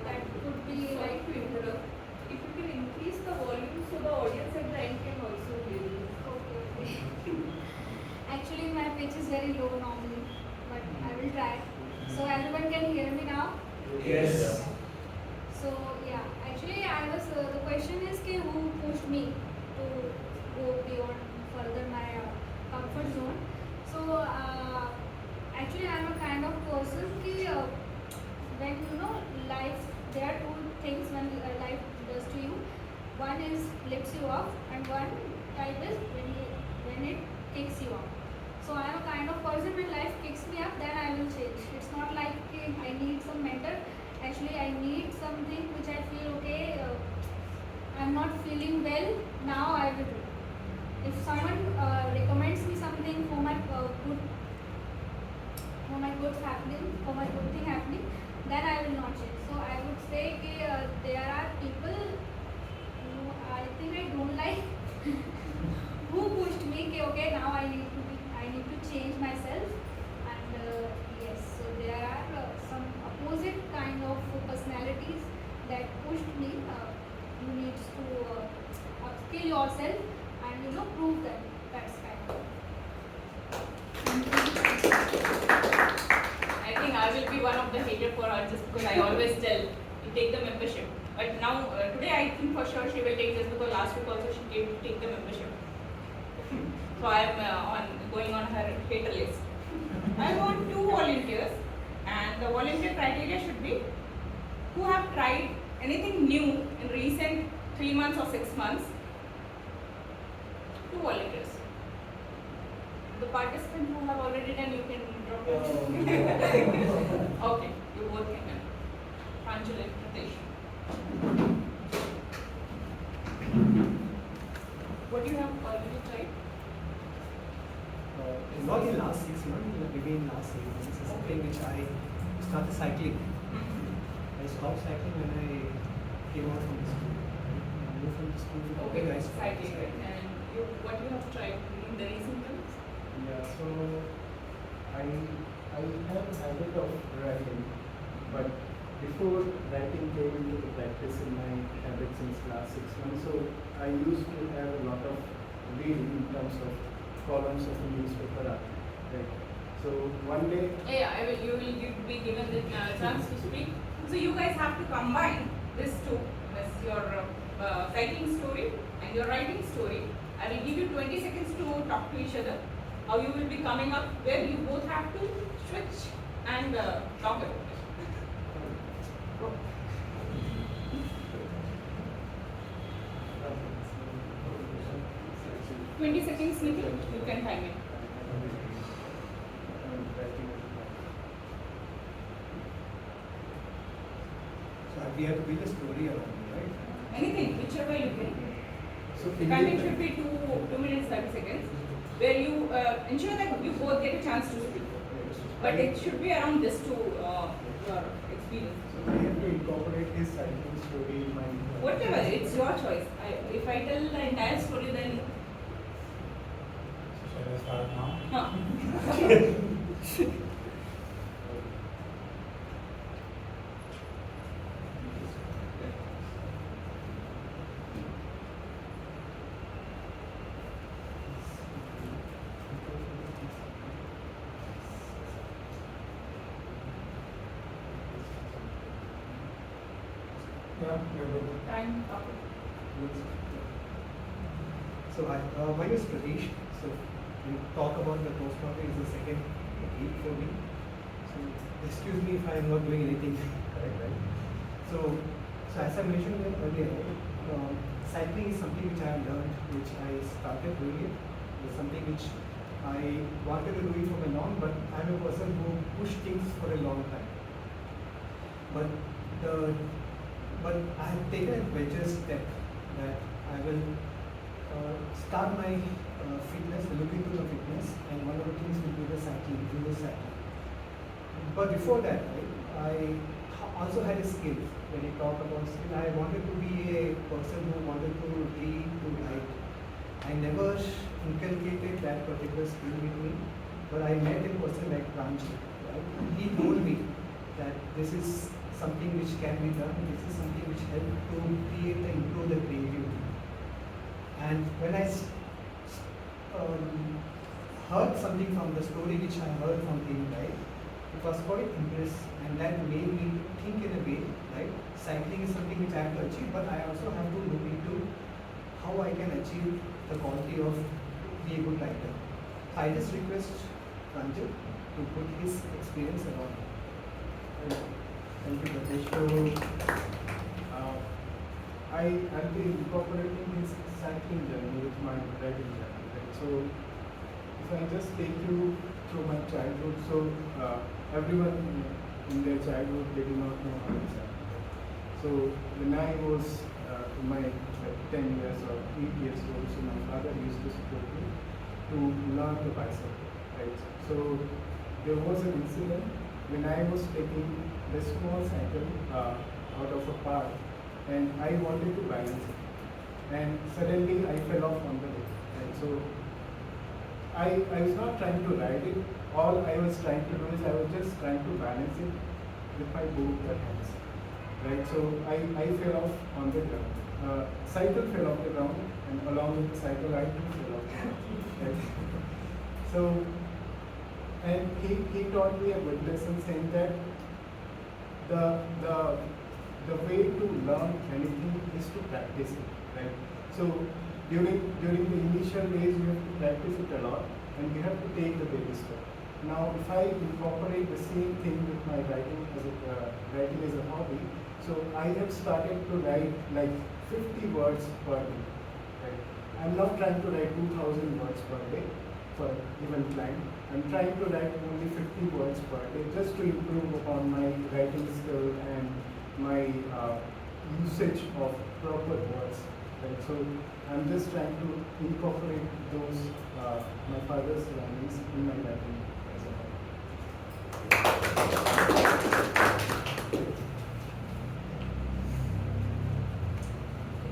that could be Sorry like to interrupt. If you can increase the volume so the audience at the end can also hear you. okay. Actually, my pitch is very low normally, but I will try. So everyone can hear me now. Yes. So yeah, actually, I was. The question is, who pushed me to go beyond further my comfort zone? So actually, I am a kind of person when life, there are two things when life does to you. One is lifts you up, and one type is when it kicks you up. So I am a kind of person, when life kicks me up, then I will change. It's not like I need some mentor. Actually, I need something which I feel okay. I'm not feeling well. Now I will do. If someone recommends me something for my good happening, for my good thing happening, then I will not change. So I would say there are people who I think I don't like who pushed me okay, now I need to change myself. And yes, so there are some opposite kind of personalities that pushed me. You need to upskill yourself and prove that. That's kind of. I think I will be one of the haters for her just because I always tell you take the membership. But now today I think for sure she will take, just because last week also she came to take the membership. So I am going on her hater list. I want 2 volunteers, and the volunteer criteria should be who have tried anything new in recent 3 months or 6 months. 2 volunteers. The participants who have already done, you can drop your okay, you both can done. Pranjal and Pratesh. What do you have already tried? Not in last 6 months, maybe in last 8 months. It's something which I started cycling. I stopped cycling when I came out from the school. I moved from the school. Okay, I stopped cycling. And what you have tried in the recent times? Yeah, so I have a habit of writing, but before writing came into the practice in my habit since last 6 months, so I used to have a lot of reading in terms of columns of a newspaper article, right? So one day, Yeah, you will be given the chance to speak. So you guys have to combine this two, this your cycling story and your writing story. I will give you 20 seconds to talk to each other. How you will be coming up, where you both have to switch and talk about it. Go. 20 seconds, Nikhil. You can time it. So we have to build a story around it, right? Anything, whichever you can. So The timing should be 2 minutes 30 seconds, where you ensure that you both get a chance to speak. But it should be around this to your experience. so I have to incorporate his cycling story in my. Whatever, it's your choice. If I tell the entire story, then Shall I start now? Yeah, you're good. time up. So my name is Pratesh. So we talk about the Toastmasters is the second week for me. So excuse me if I am not doing anything correct, right? So as I mentioned earlier, cycling is something which I have learned, which I started doing it. It's something which I wanted to do it for my long, but I'm a person who push things for a long time. But I have taken a venture step that I will start my fitness, look into the fitness, and one of the things will be the cycling, do the cycling. But before that, right, I also had a skill. When I talk about skill, I wanted to be a person who wanted to read, to write. I never inculcated that particular skill with me, but I met a person like Pranjal, right? He told me that this is something which can be done, this is something which helps to create and improve the creativity. And when I heard something from the story which I heard from him, right, it was quite impressive, and that made me think in a way, right, cycling is something which I have to achieve, but I also have to look into how I can achieve the quality of be a good writer. I just request Pranjal to put his experience around. Thank you, Pratesh. So, I'll be incorporating his cycling journey with my writing journey. Right? So, if I just take you through my childhood, so everyone in their childhood they do not know how to cycle. So, when I was in my 10 years or 8 years old, so my father used to support me to learn the bicycle. Right? So, there was an incident when I was taking the small cycle out of a park, and I wanted to balance it, and suddenly I fell off on the way. And so I was not trying to ride it. All I was trying to do is I was just trying to balance it with my both the hands. Right, so I fell off on the ground. Cycle fell off the ground, and along with the cycle, I too fell off the ground. Right? So, and he taught me a good lesson, saying that the way to learn anything is to practice it. Right. So during the initial days, you have to practice it a lot, and you have to take the baby step. Now, if I incorporate the same thing with my writing as a hobby, so I have started to write like 50 words per day. Right? I'm not trying to write 2,000 words per day for given client. I'm trying to write only 50 words per day just to improve upon my writing skill and my usage of proper words. Right? So I'm just trying to incorporate those my father's learnings in my writing as a hobby.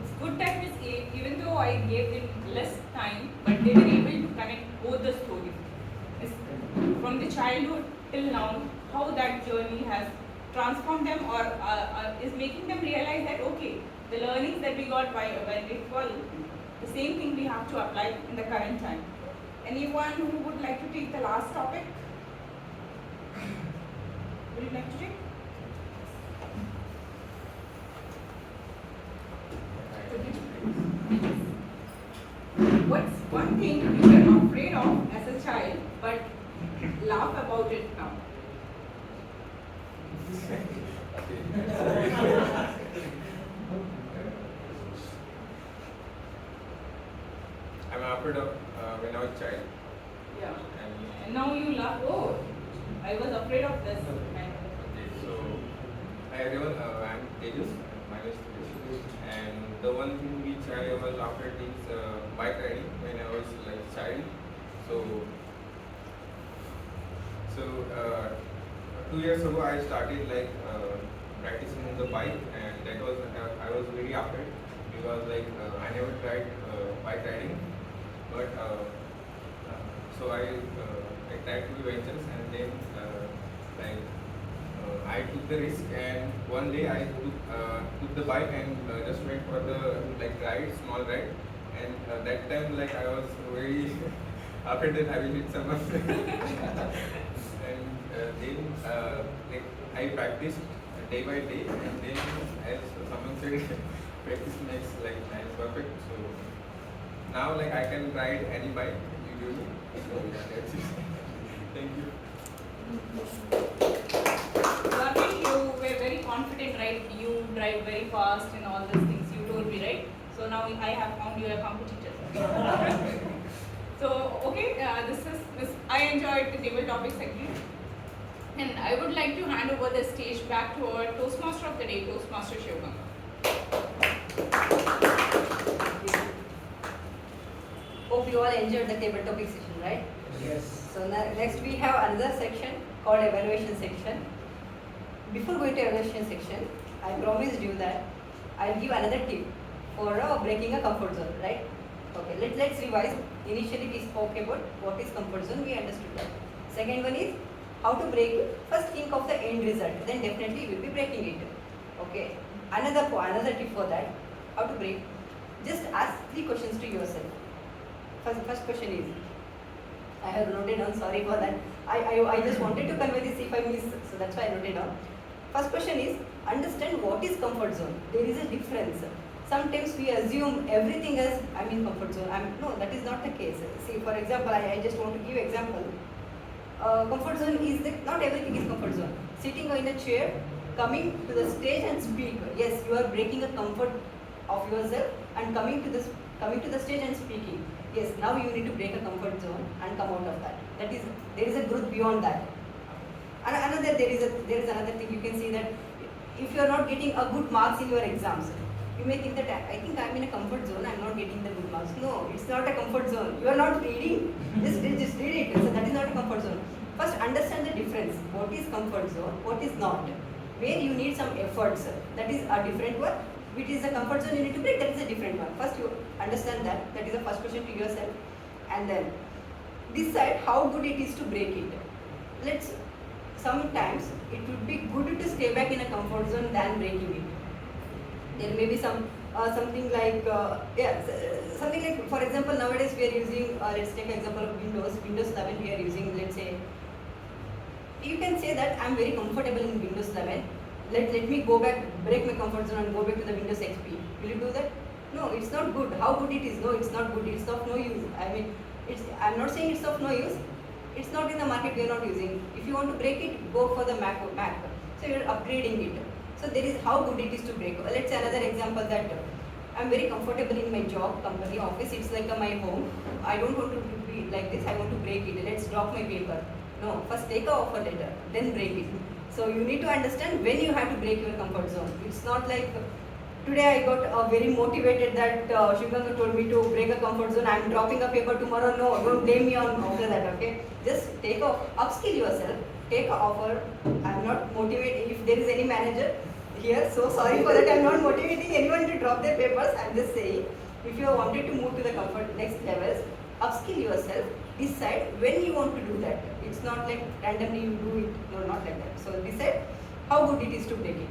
It's good that even though I gave them less time, but they were able to connect both the stories. From the childhood till now, how that journey has transformed them or is making them realize that okay, the learnings that we got when we fall, the same thing we have to apply in the current time. Anyone who would like to take the last topic? Would you like to take? What's one thing you were afraid of as a child but laugh about it now? I'm afraid of when I was a child. Yeah. And now you laugh. Oh, I was afraid of this. Okay, so hi everyone, I'm Tejas, my name is Tejas, and the one thing which I was afraid is bike riding when I was like a child. So 2 years ago I started like practicing on the bike, and that was I was very afraid because like I never tried bike riding, but so I tried to be venturous, and then I took the risk, and one day I took the bike and just went for the small ride, and that time like I was very afraid that I will hit someone. And then like I practiced day by day, and then as someone said, practice makes like man perfect. So now like I can ride any bike usually. So yeah, that's it. Thank you. Rakesh, you were very confident, right? You drive very fast and all these things you told me, right? So now I have found you a competitor. So okay, I enjoyed the table topic segment, and I would like to hand over the stage back to our Toastmaster of the day, Toastmaster Shivaganga. Hope you all enjoyed the table topic session, right? Yes. So next we have another section called evaluation section. Before going to evaluation section, I promised you that I'll give another tip for breaking a comfort zone, right? Okay, let's revise. Initially we spoke about what is comfort zone, we understood that. Second one is how to break it. First think of the end result, then definitely you will be breaking it. Okay, another tip for that, how to break. Just ask 3 questions to yourself. First question is, I have noted down, sorry for that. I just wanted to convey this if I miss, so that's why I noted down. First question is, understand what is comfort zone. There is a difference. Sometimes we assume everything as I'm in comfort zone. No, that is not the case. See, for example, I just want to give example. Comfort zone is that not everything is comfort zone. Sitting in a chair, coming to the stage and speak. Yes, you are breaking a comfort of yourself and coming to the stage and speaking. Yes, now you need to break a comfort zone and come out of that. There is a growth beyond that. And there is another thing you can see that if you are not getting a good marks in your exams, you may think that I think I am in a comfort zone, I am not getting the good marks. No, it's not a comfort zone. You are not reading, just read it. So that is not a comfort zone. First understand the difference. What is comfort zone, what is not. Where you need some efforts, that is a different one. Which is a comfort zone you need to break, that is a different one. First you understand that, that is the first question to yourself. And then decide how good it is to break it. Sometimes it would be good to stay back in a comfort zone than breaking it. There may be something like, something like, for example, nowadays we are using, let's take an example of Windows 11 we are using, let's say, you can say that I am very comfortable in Windows 11, let me go back, break my comfort zone and go back to the Windows XP. Will you do that? No, it's not good. How good it is? No, it's not good. It's of no use. I'm not saying it's of no use. It's not in the market, we are not using. If you want to break it, go for the Mac. So you are upgrading it. So there is how good it is to break. Let's say another example that I'm very comfortable in my job, company, office. It's like my home. I don't want to be like this. I want to break it. Let's drop my paper. No, first take a offer letter, then break it. So you need to understand when you have to break your comfort zone. It's not like today I got very motivated that Shivaganga told me to break a comfort zone. I'm dropping a paper tomorrow. No, don't blame me on after that. Okay, just upskill yourself. Take an offer. I'm not motivating. If there is any manager here, so sorry for that. I'm not motivating anyone to drop their papers. I'm just saying, if you wanted to move to the comfort next levels, upskill yourself. Decide when you want to do that. It's not like randomly you do it. No, not like that. So decide how good it is to break it.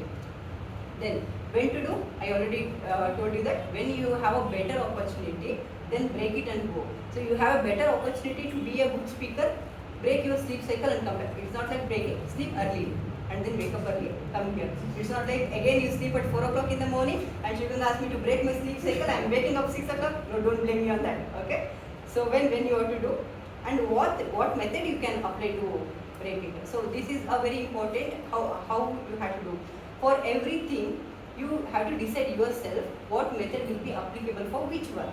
Then when to do? I already told you that when you have a better opportunity, then break it and go. So you have a better opportunity to be a good speaker. Break your sleep cycle and come back. It's not like breaking. Sleep early and then wake up early. Come here. It's not like again you sleep at 4 o'clock in the morning and she will ask me to break my sleep cycle. I'm waking up 6 o'clock. No, don't blame me on that. Okay. So when you have to do and what method you can apply to break it. So this is a very important how you have to do. For everything you have to decide yourself what method will be applicable for which one.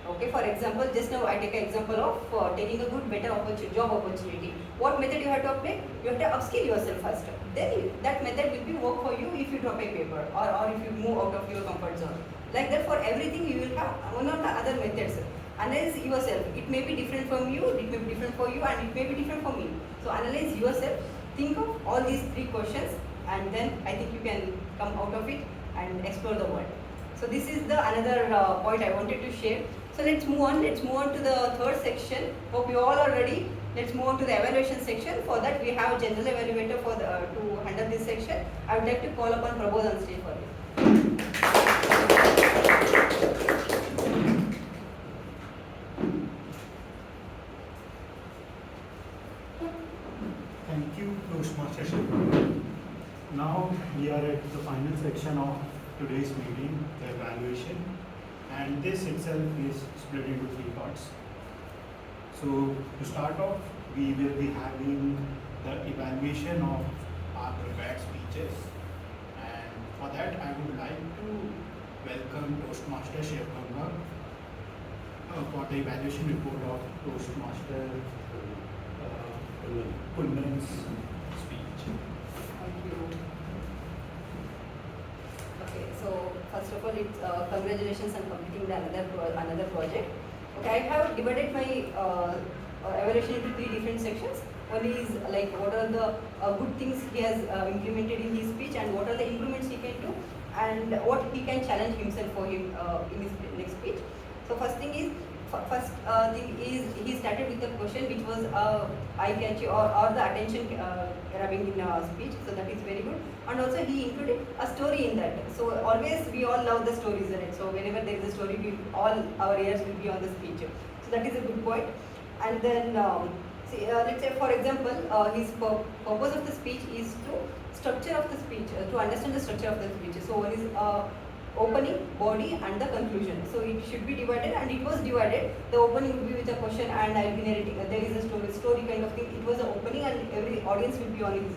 Okay, for example, just now I take an example of taking a good better job opportunity. What method you have to apply? You have to upskill yourself first. Then that method will be work for you if you drop a paper or if you move out of your comfort zone. Like that for everything you will have one or the other methods. Analyze yourself. It may be different from you, it may be different for you and it may be different for me. So analyze yourself, think of all these 3 questions and then I think you can come out of it and explore the world. So this is the another point I wanted to share. So let's move on to the third section. Hope you all are ready. Let's move on to the evaluation section. For that we have a general evaluator to handle this section. I would like to call upon Prabodh on stage for this. Thank you, Toastmasters. Now we are at the final section of today's meeting, the evaluation, and this itself is split into 3 parts. So to start off, we will be having the evaluation of our prepared speeches, and for that I would like to welcome Toastmaster Shivaganga for the evaluation report of Toastmaster Kundan's speech. Thank you. Okay, so first of all, it's congratulations on completing another project. Okay, I have divided my evaluation into 3 different sections. One is like what are the good things he has implemented in his speech and what are the improvements he can do and what he can challenge himself for him in his next speech. So first thing is he started with the question which was eye-catchy or the attention grabbing in speech. So that is very good. And also he included a story in that. So always we all love the stories, right? So whenever there is a story, all our ears will be on the speech. So that is a good point. And then let's say for example, his purpose of the speech is to structure of the speech, to understand the structure of the speech. So one is opening, body and the conclusion. So it should be divided and it was divided. The opening would be with a question and I will be narrating. There is a story kind of thing. It was an opening and every audience will be on his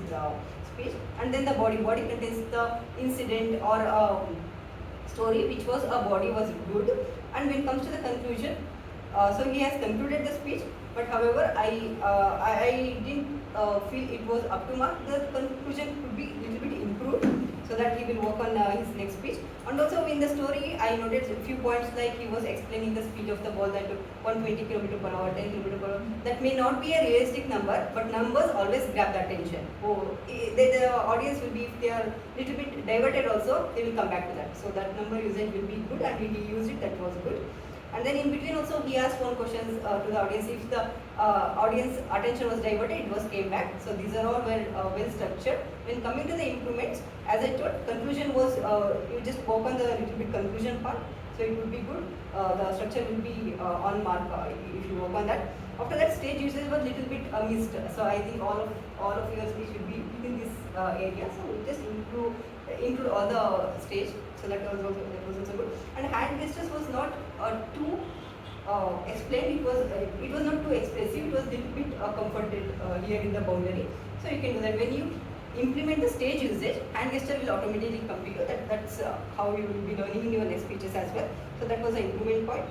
speech. And then the body contains the incident or story which was a body was good. And when it comes to the conclusion, so he has concluded the speech. But however, I didn't feel it was up to mark. The conclusion could be little bit improved. so that he will work on his next speech. And also in the story, I noted a few points like he was explaining the speed of the ball, that 120 km per hour, 10 km per hour. That may not be a realistic number, but numbers always grab the attention. The audience will be, if they are little bit diverted also, they will come back to that. So that number usage will be good, and he used it, that was good. And then in between also he asked one questions to the audience. If the audience attention was diverted, it was came back. So these are all well structured. When coming to the improvements, as I told, conclusion was you just work on the little bit conclusion part. So it would be good. The structure will be on mark if you work on that. After that, stage usage was little bit missed. So I think all of your speech will be within this area. So just include all the stage. So that was also good. And hand gestures was not too explained. It was not too expressive. It was little bit comforted here in the boundary. So you can do that. When you implement the stage usage, hand gesture will automatically come to you. That's how you will be learning in your next speeches as well. So that was an improvement point.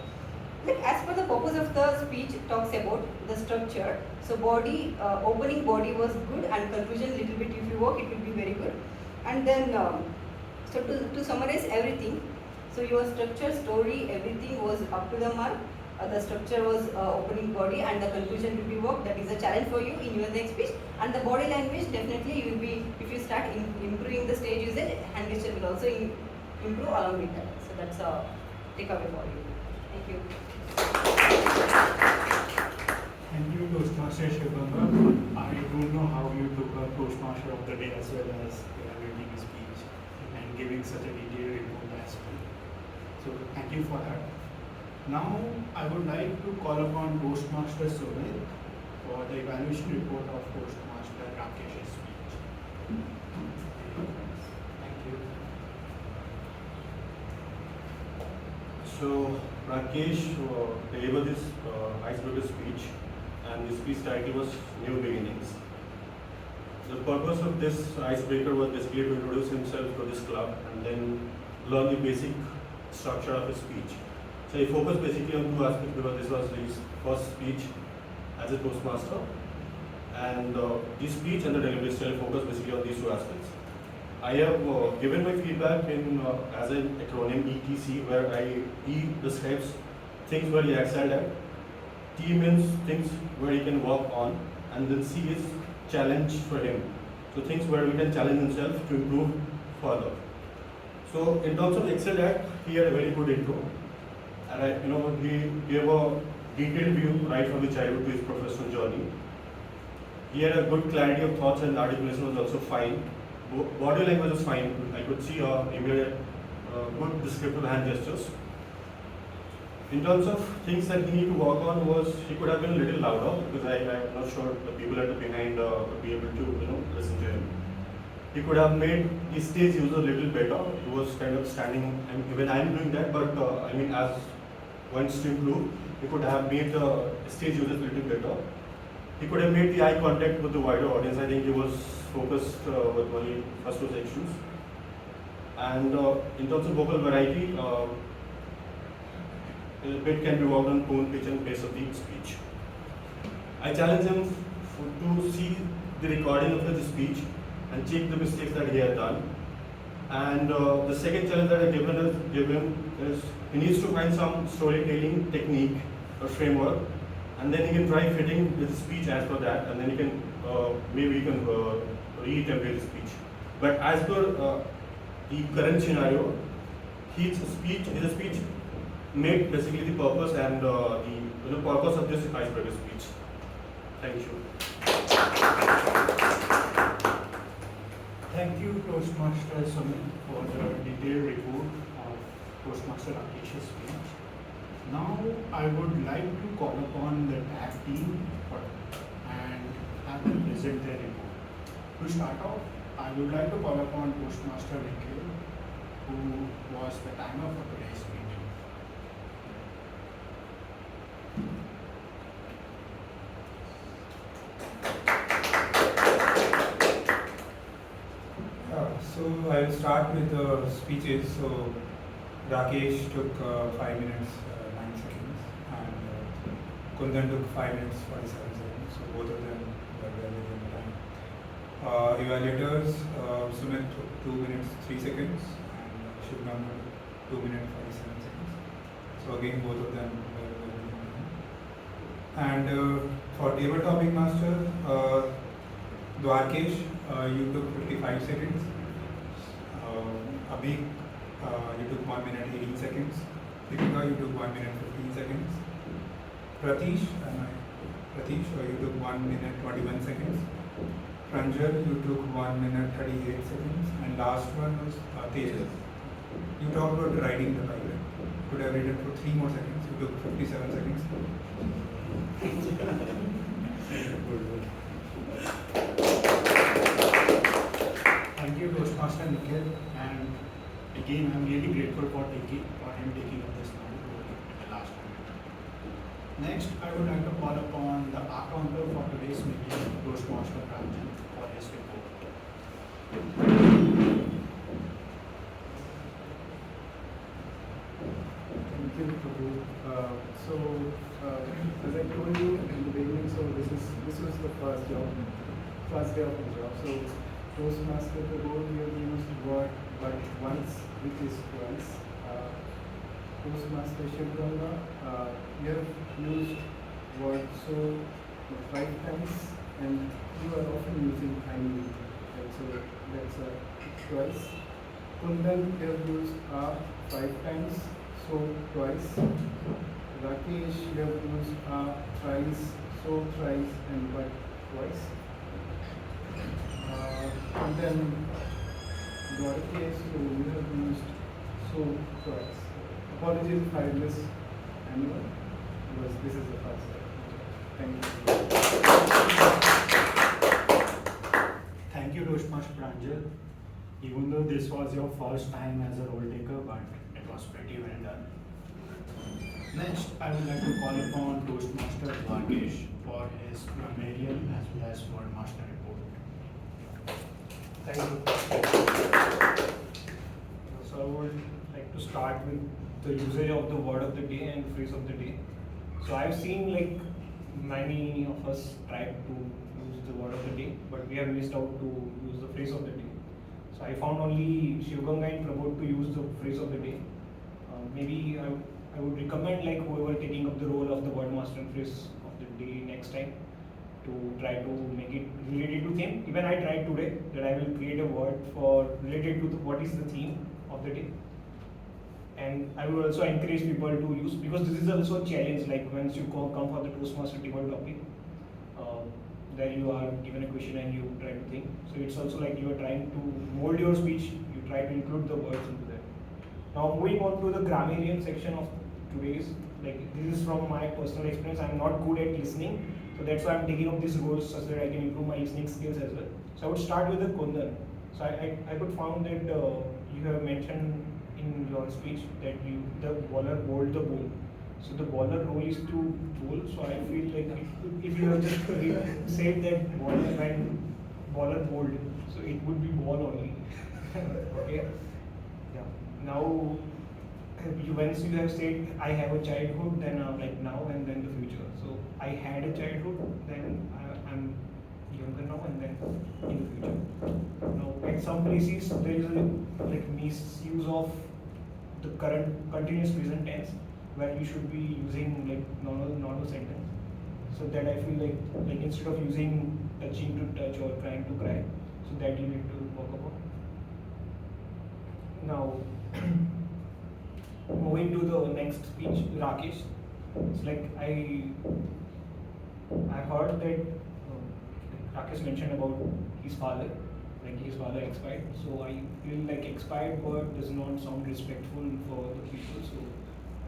Like as per the purpose of the speech, talks about the structure. So body, opening body was good, and conclusion little bit. If you work, it will be very good. And then so to summarize everything, so your structure, story, everything was up to the mark. The structure was opening body, and the conclusion will be work. That is a challenge for you in your next speech. And the body language, definitely you will be, if you start improving the stage usage, hand gesture will also improve along with that. So that's a takeaway for you. Thank you. Thank you, Toastmaster Shivaganga. I don't know how you took a Toastmaster of the day as well as evaluating a speech and giving such a detailed report as well. So thank you for that. Now I would like to call upon Toastmaster Sumit for the evaluation report of Toastmaster Rakesh's speech. Thank you. So Rakesh delivered this icebreaker speech, and the speech title was New Beginnings. The purpose of this icebreaker was basically to introduce himself to this club and then learn the basic structure of his speech. So he focused basically on two aspects because this was his first speech as a Toastmaster, and the speech and the delivery style focused basically on these two aspects. I have given my feedback in as an acronym ETC, where E describes things where he excelled at, T means things where he can work on, and then C is challenge for him. So things where we can challenge himself to improve further. So in terms of excelled at, he had a very good intro, and he gave a detailed view right from the childhood to his professional journey. He had a good clarity of thoughts, and articulation was also fine. Body language was fine. I could see immediate good descriptive hand gestures. In terms of things that he needed to work on, was he could have been a little louder, because I'm not sure the people at the behind would be able to listen to him. He could have made the stage use a little better. He was kind of standing, and even I'm doing that, but as wants to improve, he could have made the stage use a little better. He could have made the eye contact with the wider audience. I think he was focused with only first two sections. And in terms of vocal variety, a bit can be worked on tone, pitch, and pace of the speech. I challenge him to see the recording of his speech and check the mistakes that he had done. And the second challenge that I give him is he needs to find some storytelling technique or framework, and then he can try fitting his speech as per that, and then he can maybe he can re-template his speech. But as per the current scenario, his speech made basically the purpose and the purpose of this icebreaker speech. Thank you. Thank you, Toastmaster Sumit, for the detailed report of Toastmaster Rakesh's speech. Now, I would like to call upon the tag team and have them present their report. To start off, I would like to call upon Toastmaster Rakesh, who was the timer for today's meeting. So I will start with the speeches. So Rakesh took 5 minutes 9 seconds, and Kundan took 5 minutes 47 seconds. So both of them were well within the time. Evaluators, Sumit 2 minutes 3 seconds and Shivaganga 2 minutes 47 seconds. So again both of them were and for table topic master, Rakesh, you took 55 seconds. Abhi, you took 1 minute 18 seconds. Deepika, you took 1 minute 15 seconds. Pratish, you took 1 minute 21 seconds. Pranjal, you took 1 minute 38 seconds. And last one was Tejas. You talked about riding the bike. Could have ridden for 3 more seconds. You took 57 seconds. Thank you, Toastmaster Nikhil, and again, I'm really grateful for taking up this now at the last moment. Next, I would like to call upon the accountant for today's meeting, Toastmaster Pranjal, for his report. Thank you, Prabhu. As I told you in the beginning, so this was the first day of the job. So Toastmaster Prabhu, we have used word but once, which is twice. Toastmaster Shivaganga, you have used word so 5 times, and you are often using timely, and so that's twice. Kundan, you have used 5 times, so twice. Rakesh, you have used thrice, so thrice, and but twice. And then Rakesh, you have used so twice. Apologies if I missed anyone, because this is the first time. Thank you. Thank you, Toastmaster Pranjal. Even though this was your first time as a role taker, but it was pretty well done. Next, I would like to call upon Toastmaster Rakesh for his grammarian as well as word master report. Thank you. So I would like to start with the usage of the word of the day and phrase of the day. So I've seen like many of us tried to use the word of the day, but we have missed out to use the phrase of the day. So I found only Shivaganga and Prabhu to use the phrase of the day. Maybe I would recommend like whoever taking up the role of the word master and phrase of the day next time to try to make it related to theme. Even I tried today that I will create a word for related to what is the theme of the day. And I would also encourage people to use, because this is also a challenge, like once you come for the Toastmaster table topic, then you are given a question and you try to think. So it's also like you are trying to mold your speech, you try to include the words into that. Now moving on to the grammarian section of today's, like this is from my personal experience, I'm not good at listening, so that's why I'm taking up this role such that I can improve my listening skills as well. So I would start with the Kundan. So I could found that you have mentioned in your speech that the bowler bowled the ball. So the bowler role is to bowl. So I feel like if you have just said that bowler when bowler bowled, so it would be ball only. Okay. Yeah. Now, once you have said I have a childhood, then like now and then the future. So I had a childhood, then I'm younger now and then in the future. Now at some places there is a like misuse of the current continuous present tense, where you should be using like normal sentence. So that I feel like instead of using touching to touch or crying to cry, so that you need to work upon. Now moving to the next speech, Rakesh. It's like I heard that Rakesh mentioned about his father, like his father expired. So I feel like expired word does not sound respectful for the people. So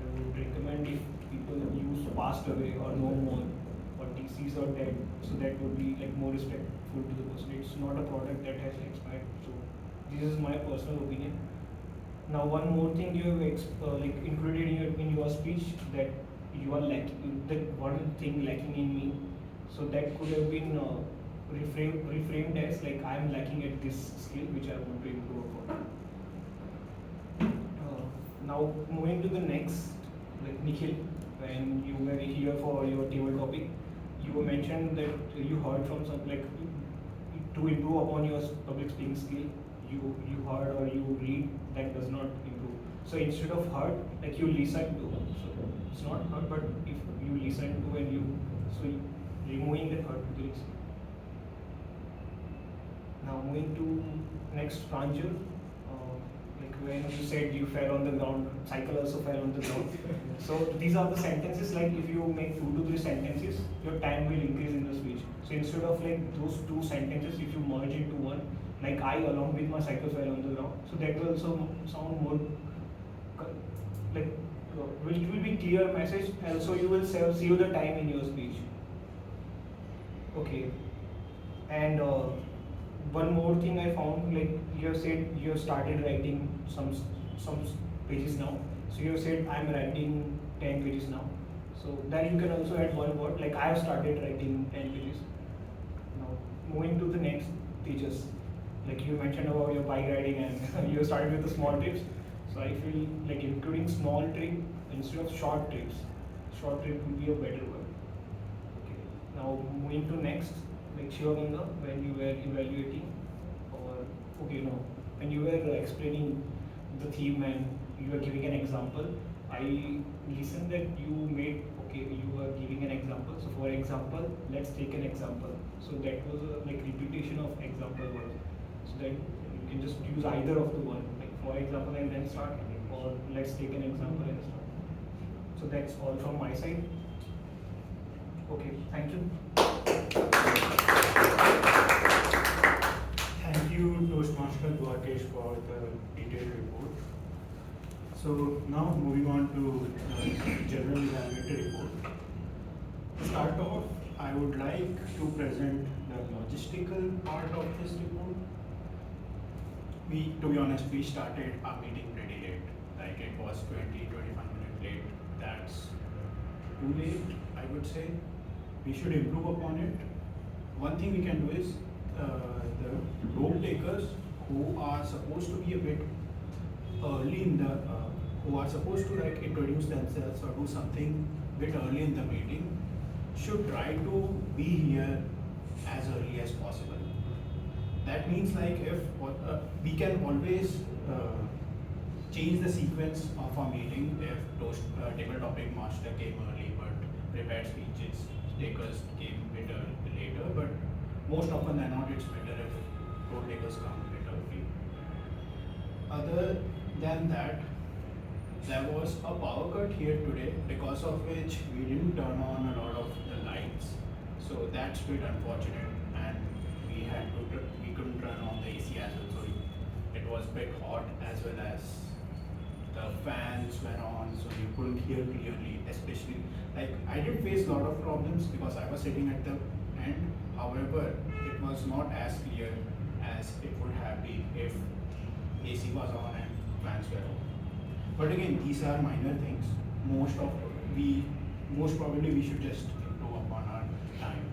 I would recommend if people use passed away or no more or deceased or dead, so that would be like more respectful to the person. It's not a product that has expired. So this is my personal opinion. Now one more thing you have like included in your speech, that you are lacking, that one thing lacking in me. So that could have been reframed as like I am lacking at this skill which I want to improve upon. Now moving to the next, like Nikhil, when you were here for your table topic, you mentioned that you heard from some like to improve upon your public speaking skill, you heard or you read, that does not improve. So instead of heard, like you listen to, so it's not heard, but if you listen to and you, so removing the heard to the listen. Now moving to next Pranjal, like when you said you fell on the ground, cycle also fell on the ground. So these are the sentences, like if you make 2 to 3 sentences, your time will increase in the speech. So instead of like those 2 sentences, if you merge into one, like I along with my cycle fell on the ground, so that will also sound more like which will be clear message. Also you will save the time in your speech. Okay, and one more thing I found, like you have said you have started writing some pages now. So you have said I am writing 10 pages now. So then you can also add one word, like I have started writing 10 pages. Now moving to the next pages, like you mentioned about your bike riding and you started with the small trips. So I feel like including small trip instead of short trips. Short trip will be a better word. Okay. Now moving to next, like Shivaganga, when you were evaluating, or okay, no, when you were explaining the theme and you were giving an example, I listened that you made, okay, you were giving an example. So for example, let's take an example. So that was a like repetition of example words. So that you can just use either of the one, like for example and then start, or let's take an example and start. So that's all from my side. Okay, thank you. Thank you, Toastmaster Rakesh, for the detailed report. So now moving on to the general evaluatory report. To start off, I would like to present the logistical part of this report. To be honest, we started our meeting pretty late. Like it was 20-25 minutes late. That's too late, I would say. We should improve upon it. One thing we can do is the role takers who are supposed to be a bit early in the, who are supposed to like introduce themselves or do something bit early in the meeting should try to be here as early as possible. That means like if we can always change the sequence of our meeting if table topic master came early but prepared speeches takers came a bit later, but most often than not it's better if role takers come a bit early. Other than that, there was a power cut here today because of which we didn't turn on a lot of the lights. So that's a bit unfortunate, and we couldn't turn on the AC as well. So it was a bit hot, as well as the fans were on, so you couldn't hear clearly. Especially like I did face a lot of problems because I was sitting at the end. However, it was not as clear as it would have been if AC was on and fans were on. But again, these are minor things. Most probably we should just improve upon our time.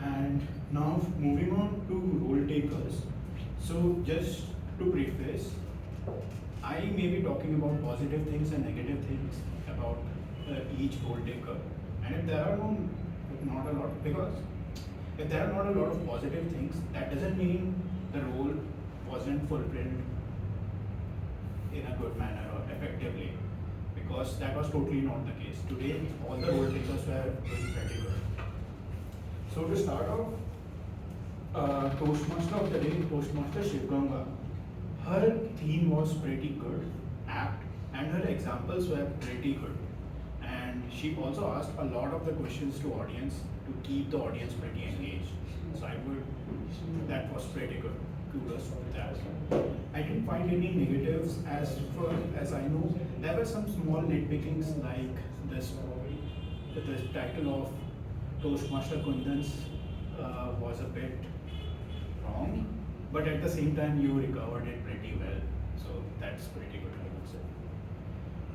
And now moving on to role takers. So just to preface, I may be talking about positive things and negative things about each role taker. And if there are not a lot, because if there are not a lot of positive things, that doesn't mean the role wasn't fulfilled in a good manner or effectively, because that was totally not the case. Today, all the role takers were doing pretty good. So to start off, Toastmaster of the day, Toastmaster Shivaganga, her theme was pretty good, apt, and her examples were pretty good. And she also asked a lot of the questions to audience to keep the audience pretty engaged. So that was pretty good. Kudos for that. I didn't find any negatives as far as I know. There were some small nitpickings like this. The title of Toastmaster Kundan's was a bit wrong, but at the same time you recovered it pretty well. So that's pretty good, I would say.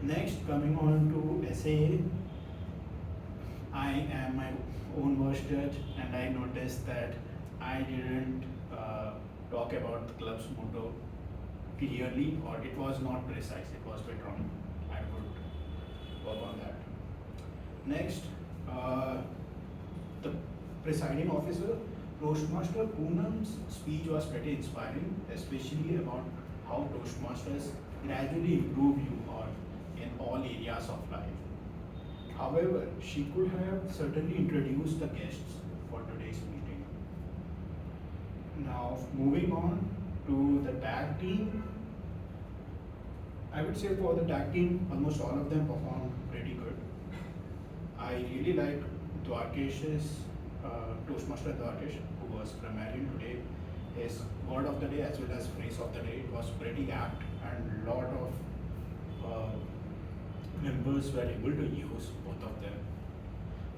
Next, coming on to essay, I am my own worst judge, and I noticed that I didn't talk about the club's motto clearly, or it was not precise, it was a bit wrong. I would work on that. Next, the presiding officer, Toastmaster Poonam's speech was pretty inspiring, especially about how Toastmasters gradually improve you or in all areas of life. However, she could have certainly introduced the guests for today's meeting. Now, moving on to the tag team. I would say for the tag team, almost all of them performed pretty good. I really like Dwarkesh's Toastmaster Dwarkesh, who was primarily today. His word of the day as well as phrase of the day was pretty apt, and lot of members were able to use both of them.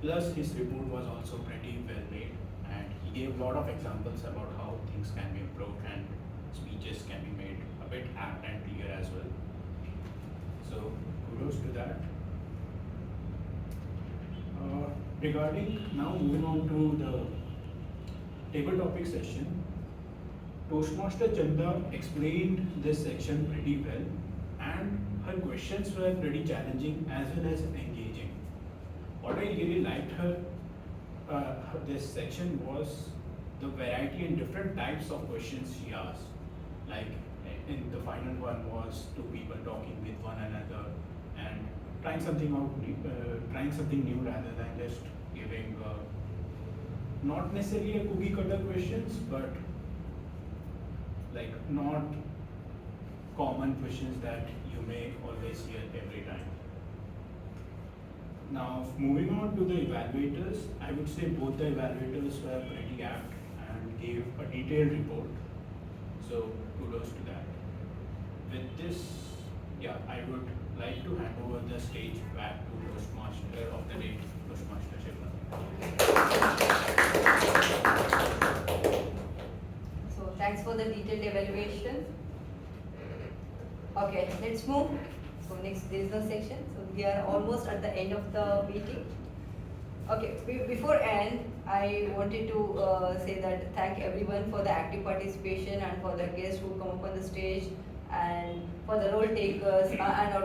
Plus, his report was also pretty well made, and he gave a lot of examples about how things can be improved and speeches can be made a bit apt and clear as well. So, kudos to that. Regarding now moving on to the table topic session, Toastmaster Chanda explained this section pretty well, and her questions were pretty challenging as well as engaging. What I really liked this section was the variety and different types of questions she asked. Like in the final one was two people talking with one another and trying something new rather than just giving not necessarily a cookie cutter questions, but like not common questions that you may always hear every time. Now, moving on to the evaluators, I would say both the evaluators were pretty apt and gave a detailed report. So, kudos to that. With this, yeah, I would like to hand over the stage back to Toastmaster of the day, Toastmaster Shivaganga. So thanks for the detailed evaluation. Okay, let's move. So next, there is no section. So we are almost at the end of the meeting. Okay, before end, I wanted to say that thank everyone for the active participation and for the guests who come up on the stage and for the role takers and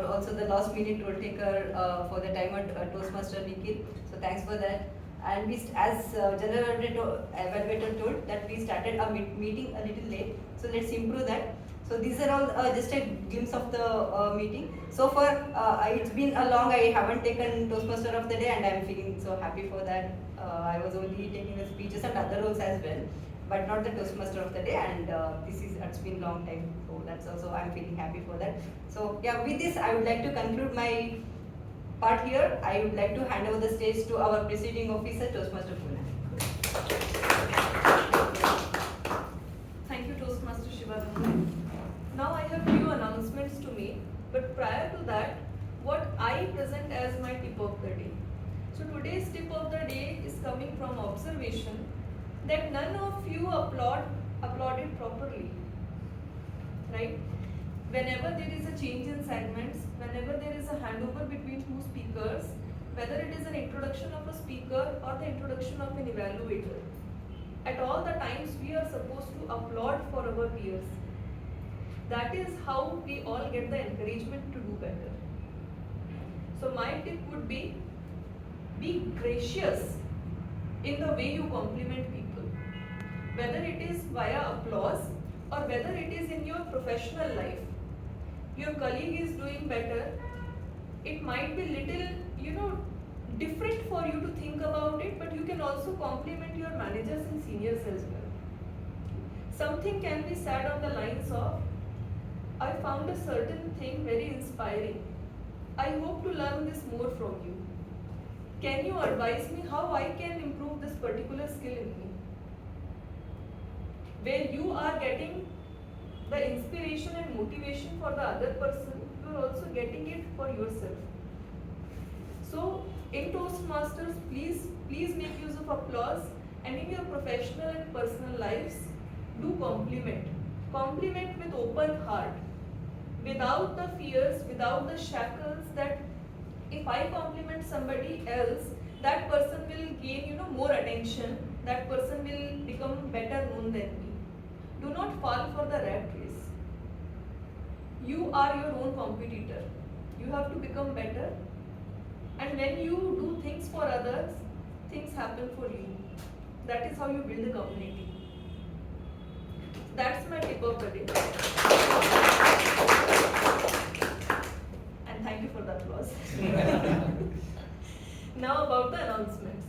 also the last minute role taker for the timer Toastmaster Nikhil. So thanks for that. And we, as general evaluator told that we started our meeting a little late. So let's improve that. So these are all just a glimpse of the meeting. So far, it's been a long, I haven't taken Toastmaster of the day and I'm feeling so happy for that. I was only taking the speeches and other roles as well, but not the Toastmaster of the day, and it's been a long time. So that's also, I'm feeling happy for that. So yeah, with this, I would like to conclude my part here. I would like to hand over the stage to our presiding officer, Toastmaster Kundan. Thank you, Toastmaster Shivaganga. Now I have few announcements to make, but prior to that, what I present as my tip of the day. So today's tip of the day is coming from observation that none of you applauded properly, right? Whenever there is a change in segments, whenever there is a handover between two speakers, whether it is an introduction of a speaker or the introduction of an evaluator, at all the times we are supposed to applaud for our peers. That is how we all get the encouragement to do better. So my tip would be gracious in the way you compliment people. Whether it is via applause or whether it is in your professional life. Your colleague is doing better, it might be little, different for you to think about it, but you can also compliment your managers and seniors as well. Something can be said on the lines of, I found a certain thing very inspiring. I hope to learn this more from you. Can you advise me how I can improve this particular skill in me? Where you are getting the inspiration and motivation for the other person, you are also getting it for yourself. So, in Toastmasters, please make use of applause, and in your professional and personal lives, do compliment. Compliment with open heart, without the fears, without the shackles that if I compliment somebody else, that person will gain more attention, that person will become better known than me. Do not fall for the rat race. You are your own competitor. You have to become better. And when you do things for others, things happen for you. That is how you build a community. That's my tip of the day. And thank you for the applause. Now about the announcements.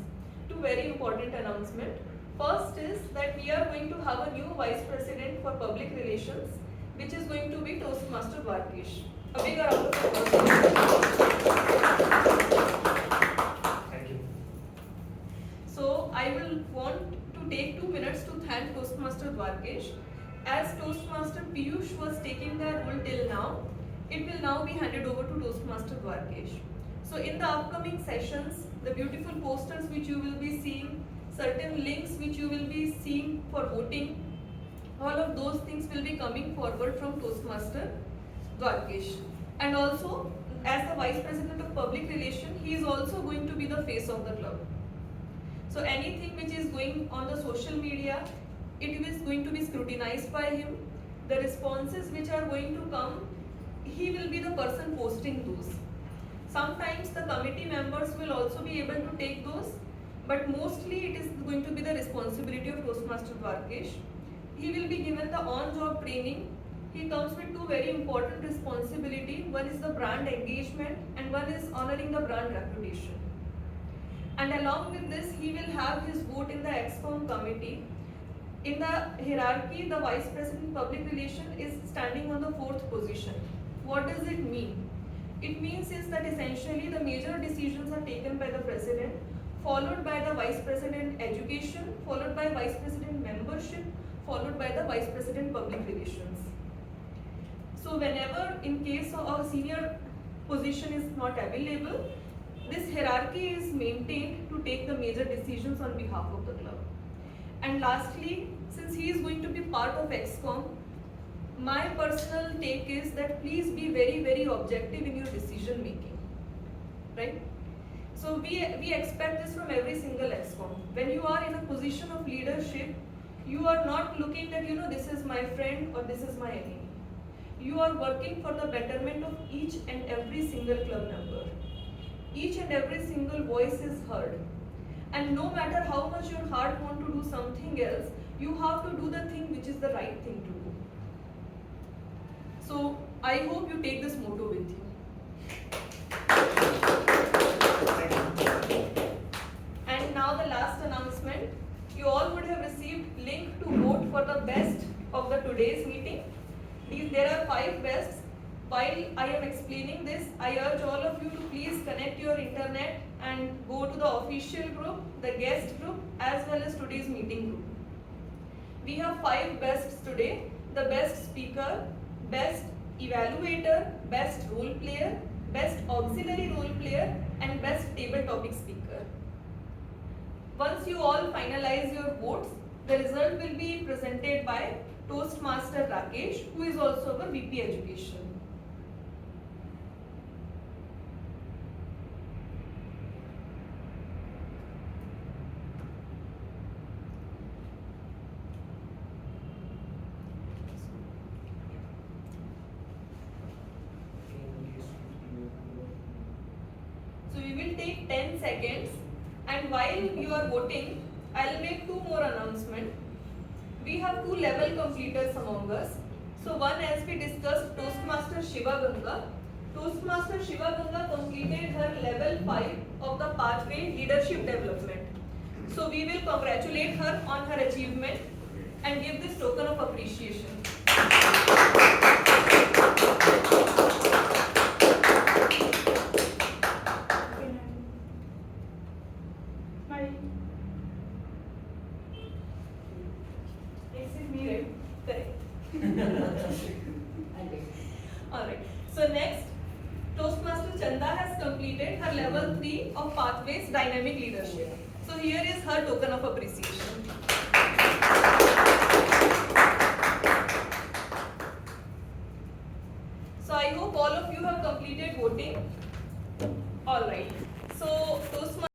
Two very important announcements. First is that we are going to have a new Vice President for Public Relations, which is going to be Toastmaster Rakesh. A big round of applause. Thank you. So I will want to take 2 minutes to thank Toastmaster Rakesh. As Toastmaster Piyush was taking the role till now, it will now be handed over to Toastmaster Rakesh. So in the upcoming sessions, the beautiful posters which you will be seeing, certain links which you will be seeing for voting, all of those things will be coming forward from Toastmaster Rakesh. And also, as the Vice President of Public Relations, he is also going to be the face of the club. So anything which is going on the social media, it is going to be scrutinized by him. The responses which are going to come, he will be the person posting those. Sometimes the committee members will also be able to take those, but mostly it is going to be the responsibility of Toastmaster Rakesh. He will be given the on-job training. He comes with two very important responsibilities. One is the brand engagement and one is honoring the brand reputation. And along with this, he will have his vote in the ExCom committee. In the hierarchy, the Vice President Public Relations is standing on the 4th position. What does it mean? It means is that essentially the major decisions are taken by the President, followed by the Vice President Education, followed by Vice President Membership, followed by the Vice President Public Relations. So whenever in case of a senior position is not available, this hierarchy is maintained to take the major decisions on behalf of the club. And lastly, since he is going to be part of ExCom, my personal take is that please be very, very objective in your decision making, right? So we expect this from every single ExCom. When you are in a position of leadership, you are not looking at, this is my friend or this is my enemy. You are working for the betterment of each and every single club member. Each and every single voice is heard. And no matter how much your heart wants to do something else, you have to do the thing which is the right thing to do. So I hope you take this motto with you. And now the last announcement. You all would have received link to vote for the best of the today's meeting. There are 5 bests. While I am explaining this, I urge all of you to please connect your internet and go to the official group, the guest group, as well as today's meeting group. We have 5 bests today: the best speaker, best evaluator, best role player, best auxiliary role player, and best table topic speaker. Once you all finalize your votes, the result will be presented by Toastmaster Rakesh, who is also our VP Education. So we will take 10 seconds, and while you are voting, I will make 2 more announcements. We have 2 level completers among us. So one, as we discussed, Toastmaster Shivaganga. Toastmaster Shivaganga completed her level 5 of the pathway leadership development. So we will congratulate her on her achievement and give this token of appreciation. Alright, so next, Toastmaster Chanda has completed her level 3 of Pathways Dynamic Leadership. So here is her token of appreciation. So I hope all of you have completed voting. Alright, so Toastmasters